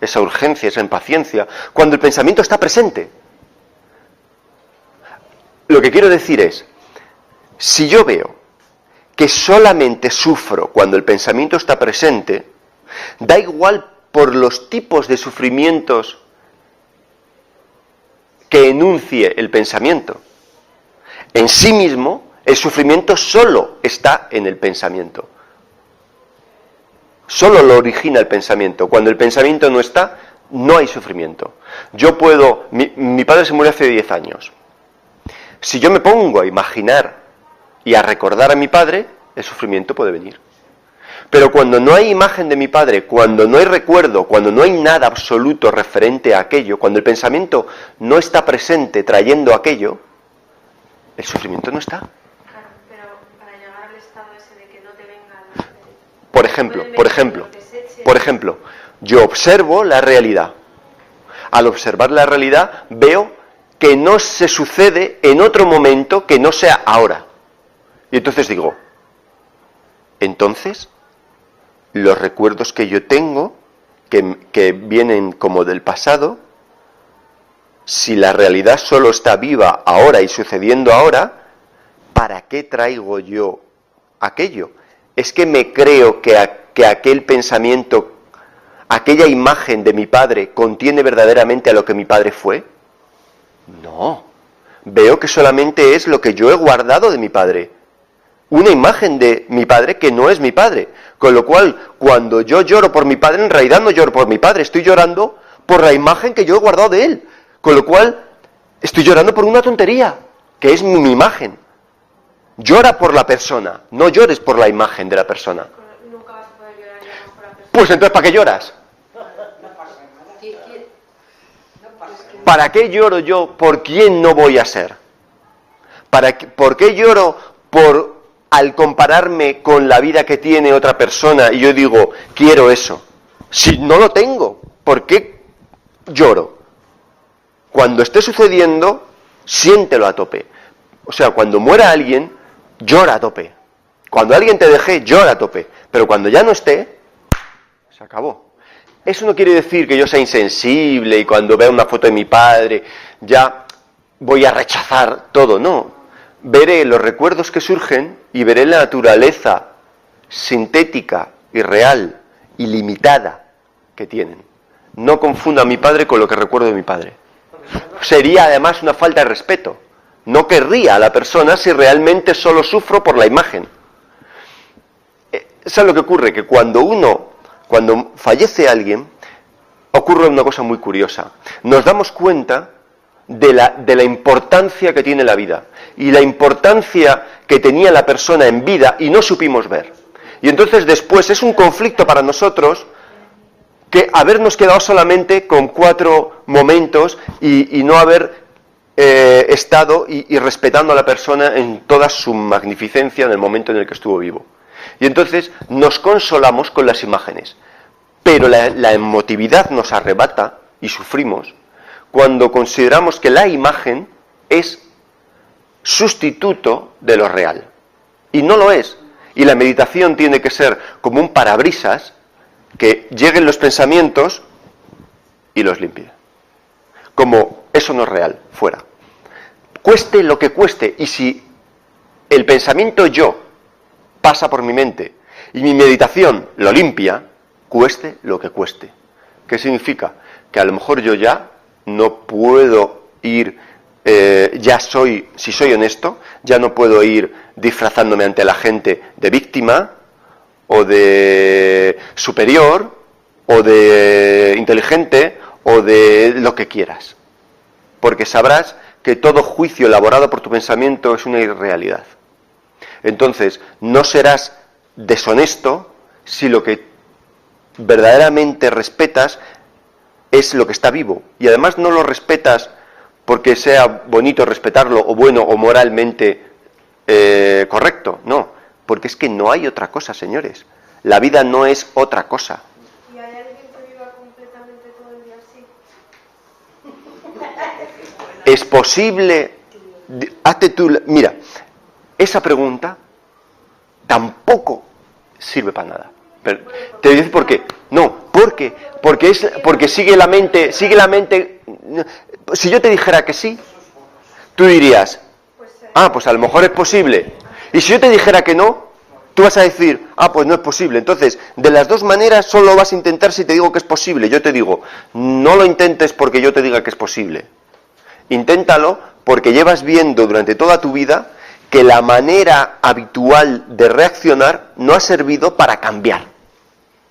esa urgencia, esa impaciencia, cuando el pensamiento está presente. Lo que quiero decir es, si yo veo que solamente sufro cuando el pensamiento está presente, da igual por los tipos de sufrimientos que enuncie el pensamiento. En sí mismo, el sufrimiento solo está en el pensamiento. Solo lo origina el pensamiento. Cuando el pensamiento no está, no hay sufrimiento. Yo puedo... Mi padre se murió hace 10 años. Si yo me pongo a imaginar y a recordar a mi padre, el sufrimiento puede venir. Pero cuando no hay imagen de mi padre, cuando no hay recuerdo, cuando no hay nada absoluto referente a aquello, cuando el pensamiento no está presente trayendo aquello, el sufrimiento no está. Claro, pero para llegar al estado ese de que no te venga Por ejemplo, yo observo la realidad. Al observar la realidad, veo que no se sucede en otro momento que no sea ahora. Y entonces digo, entonces, los recuerdos que yo tengo, que vienen como del pasado, si la realidad solo está viva ahora y sucediendo ahora, ¿para qué traigo yo aquello? ¿Es que me creo que aquel pensamiento, aquella imagen de mi padre contiene verdaderamente a lo que mi padre fue? No. Veo que solamente es lo que yo he guardado de mi padre. Una imagen de mi padre que no es mi padre. Con lo cual, cuando yo lloro por mi padre, en realidad no lloro por mi padre, estoy llorando por la imagen que yo he guardado de él. Con lo cual, estoy llorando por una tontería, que es mi imagen. Llora por la persona, no llores por la imagen de la persona. Nunca vas a poder llorar ya por la persona. Pues entonces, ¿para qué lloras? ¿Para qué lloro yo por quién no voy a ser? ¿Por qué lloro al compararme con la vida que tiene otra persona y yo digo, quiero eso? Si no lo tengo, ¿por qué lloro? Cuando esté sucediendo, siéntelo a tope. O sea, cuando muera alguien, llora a tope. Cuando alguien te deje, llora a tope. Pero cuando ya no esté, Se acabó. Eso no quiere decir que yo sea insensible y cuando vea una foto de mi padre ya voy a rechazar todo, no. Veré los recuerdos que surgen y veré la naturaleza sintética y real y limitada que tienen. No confunda a mi padre con lo que recuerdo de mi padre. Sería además una falta de respeto. No querría a la persona si realmente solo sufro por la imagen. ¿Sabes lo que ocurre? Que cuando fallece alguien, ocurre una cosa muy curiosa. Nos damos cuenta de la importancia que tiene la vida y la importancia que tenía la persona en vida y no supimos ver. Y entonces después es un conflicto para nosotros que habernos quedado solamente con 4 momentos y no haber estado y respetando a la persona en toda su magnificencia en el momento en el que estuvo vivo. Y entonces nos consolamos con las imágenes. Pero la emotividad nos arrebata y sufrimos cuando consideramos que la imagen es sustituto de lo real. Y no lo es. Y la meditación tiene que ser como un parabrisas que lleguen los pensamientos y los limpie. Como eso no es real, fuera. Cueste lo que cueste. Y si el pensamiento yo pasa por mi mente y mi meditación lo limpia, cueste lo que cueste. ¿Qué significa? Que a lo mejor yo ya no puedo ir, si soy honesto, ya no puedo ir disfrazándome ante la gente de víctima, o de superior, o de inteligente, o de lo que quieras. Porque sabrás que todo juicio elaborado por tu pensamiento es una irrealidad. Entonces, no serás deshonesto si lo que verdaderamente respetas es lo que está vivo. Y además no lo respetas porque sea bonito respetarlo, o bueno, o moralmente correcto. No, porque es que no hay otra cosa, señores. La vida no es otra cosa. ¿Y hay alguien que viva completamente todo el día así? Es posible. Hazte tú. Mira, esa pregunta tampoco sirve para nada. Pero, te voy a decir por qué. No, porque sigue la mente. Si yo te dijera que sí, tú dirías, pues a lo mejor es posible. Y si yo te dijera que no, tú vas a decir, pues no es posible. Entonces, de las dos maneras solo vas a intentar si te digo que es posible. Yo te digo, no lo intentes porque yo te diga que es posible. Inténtalo porque llevas viendo durante toda tu vida que la manera habitual de reaccionar no ha servido para cambiar.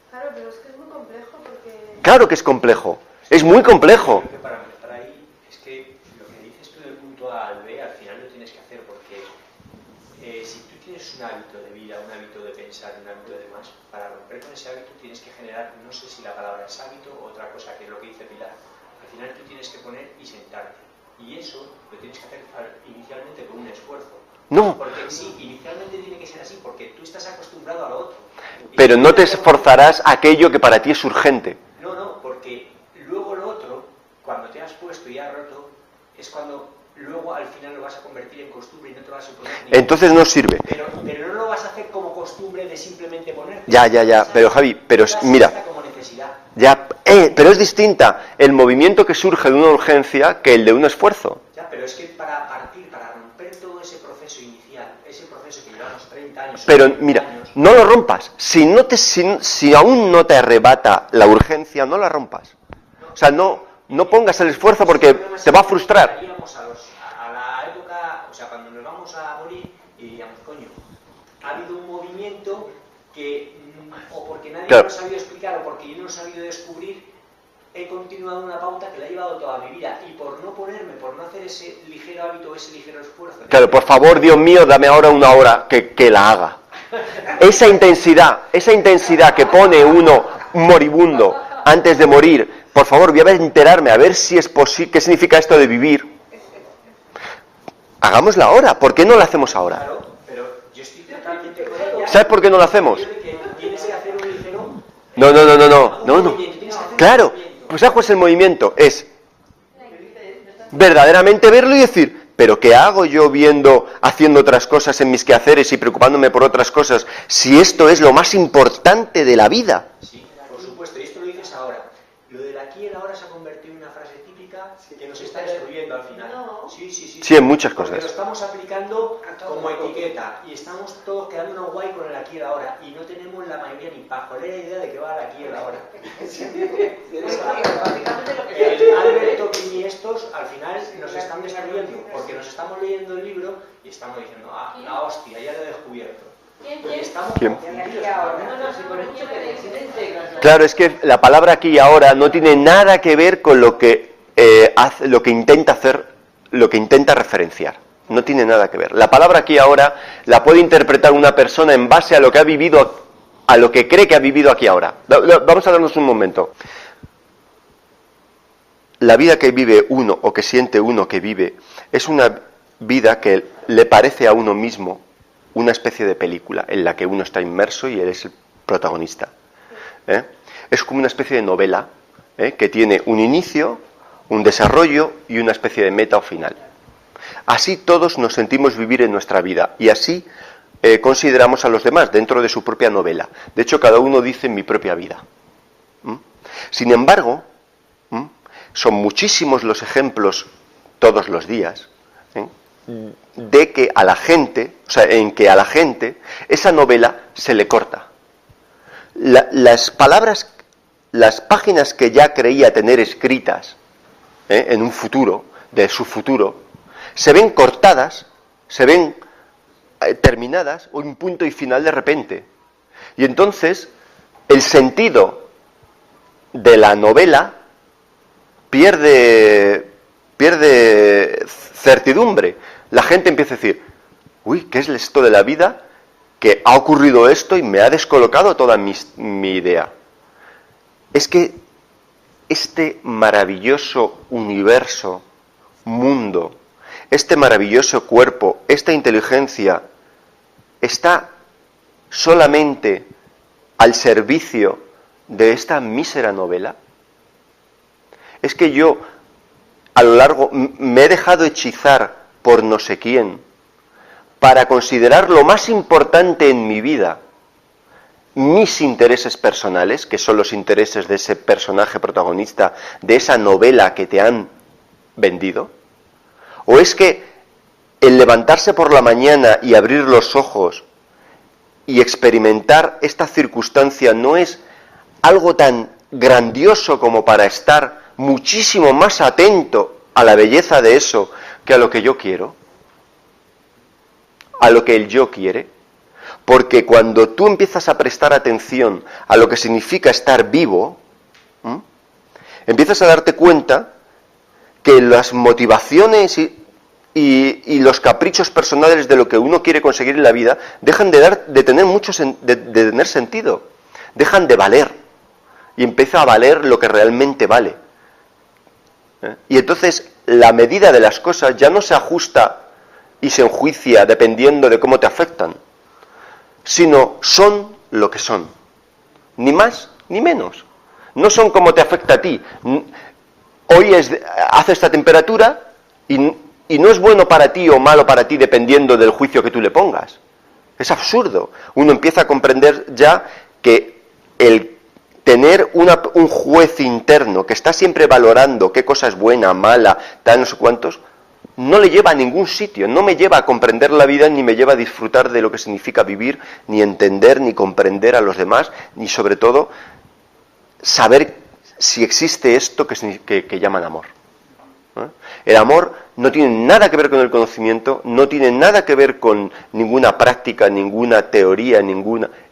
Claro, pero es que es muy complejo porque... Claro que es complejo, es muy complejo. Creo que para empezar ahí es que lo que dices tú del punto A al B al final lo tienes que hacer porque si tú tienes un hábito de vida, un hábito de pensar, un hábito de demás, para romper con ese hábito tienes que generar, no sé si la palabra es hábito o otra cosa, que es lo que dice Pilar. Al final tú tienes que poner y sentarte. Y eso lo tienes que hacer inicialmente con un esfuerzo. No. Porque sí, inicialmente tiene que ser así, porque tú estás acostumbrado a lo otro. Pero no te esforzarás aquello que para ti es urgente. No, porque luego lo otro, cuando te has puesto y has roto, es cuando luego al final lo vas a convertir en costumbre y no te vas a poner ni... Entonces no sirve. Pero no lo vas a hacer como costumbre de simplemente ponerte. Ya, pero Javi, mira... Como necesidad. Ya, pero es distinta el movimiento que surge de una urgencia que el de un esfuerzo. Ya, pero es que para romper todo ese proceso inicial, ese proceso que llevamos 30 años... Pero mira, no lo rompas. Si aún no te arrebata la urgencia, no la rompas. O sea, no pongas el esfuerzo porque te va a frustrar. A la época, o sea, cuando nos vamos a morir y diríamos, coño, ha habido un movimiento que, o porque nadie lo ha sabido explicar o porque yo no lo he sabido descubrir, he continuado una pauta que la he llevado toda mi vida y por no hacer ese ligero hábito, ese ligero esfuerzo... Claro, por favor, Dios mío, dame ahora una hora que la haga. Esa intensidad que pone uno moribundo antes de morir, por favor, voy a enterarme, a ver si es posible, qué significa esto de vivir. Hagámosla ahora, ¿por qué no la hacemos ahora? Claro, pero yo estoy totalmente con ella. ¿Sabes por qué no la hacemos? Tienes que hacer un ligero... No. Claro, pues ¿sabes cuál es el movimiento? Es verdaderamente verlo y decir, ¿pero qué hago yo haciendo otras cosas en mis quehaceres y preocupándome por otras cosas, si esto es lo más importante de la vida? Sí, por supuesto. significa que nos está destruyendo al final. No. Sí, en muchas cosas. Porque lo estamos aplicando como etiqueta y estamos todos quedándonos guay con el aquí y el ahora y no tenemos la mayoría ni pajolera idea de qué va el aquí y el ahora. El Alberto y estos al final nos están destruyendo porque nos estamos leyendo el libro y estamos diciendo, ah, la hostia, ya lo he descubierto. ¿Quién? ¿Quién? Claro, es que la palabra aquí y ahora no tiene nada que ver con lo que lo que intenta hacer, lo que intenta referenciar. No tiene nada que ver. La palabra aquí y ahora la puede interpretar una persona en base a lo que ha vivido, a lo que cree que ha vivido aquí y ahora. Vamos a darnos un momento. La vida que vive uno o que siente uno que vive es una vida que le parece a uno mismo una especie de película en la que uno está inmerso y él es el protagonista. Es como una especie de novela que tiene un inicio, un desarrollo y una especie de meta o final. Así todos nos sentimos vivir en nuestra vida y así consideramos a los demás dentro de su propia novela. De hecho, cada uno dice mi propia vida. Sin embargo, son muchísimos los ejemplos todos los días de que a la gente, o sea, en que a la gente esa novela se le corta. Las palabras, las páginas que ya creía tener escritas en un futuro, de su futuro, se ven cortadas, se ven terminadas o un punto y final de repente. Y entonces el sentido de la novela pierde certidumbre. La gente empieza a decir, uy, ¿qué es esto de la vida? Que ha ocurrido esto y me ha descolocado toda mi idea. Es que este maravilloso universo, mundo, este maravilloso cuerpo, esta inteligencia, está solamente al servicio de esta mísera novela. Es que yo, a lo largo, me he dejado hechizar por no sé quién, para considerar lo más importante en mi vida, mis intereses personales, que son los intereses de ese personaje protagonista, de esa novela que te han vendido, o es que el levantarse por la mañana y abrir los ojos y experimentar esta circunstancia no es algo tan grandioso como para estar muchísimo más atento a la belleza de eso que a lo que yo quiero, a lo que el yo quiere. Porque cuando tú empiezas a prestar atención a lo que significa estar vivo, empiezas a darte cuenta que las motivaciones y los caprichos personales de lo que uno quiere conseguir en la vida dejan de tener sentido, dejan de valer y empieza a valer lo que realmente vale. Y entonces la medida de las cosas ya no se ajusta y se enjuicia dependiendo de cómo te afectan, sino son lo que son, ni más ni menos. No son como te afecta a ti. Hoy hace esta temperatura y no es bueno para ti o malo para ti dependiendo del juicio que tú le pongas. Es absurdo. Uno empieza a comprender ya que el tener un juez interno que está siempre valorando qué cosa es buena, mala, tal, no sé cuántos, no le lleva a ningún sitio, no me lleva a comprender la vida, ni me lleva a disfrutar de lo que significa vivir, ni entender, ni comprender a los demás, ni sobre todo saber si existe esto que llaman amor. El amor no tiene nada que ver con el conocimiento, no tiene nada que ver con ninguna práctica, ninguna teoría,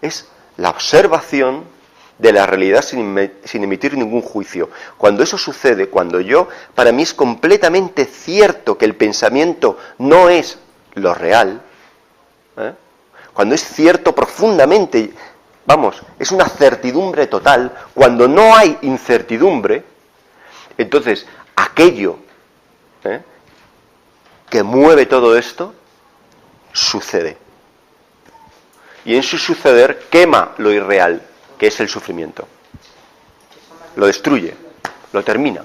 es la observación de la realidad sin emitir ningún juicio. Cuando eso sucede, para mí es completamente cierto que el pensamiento no es lo real, cuando es cierto profundamente, es una certidumbre total, cuando no hay incertidumbre, entonces aquello que mueve todo esto sucede. Y en su suceder quema lo irreal, que es el sufrimiento. Lo destruye, lo termina.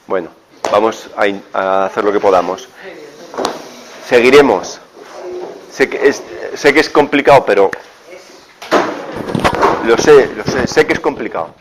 Bueno, vamos a hacer lo que podamos. Seguiremos. Sé que es complicado, pero sé que es complicado.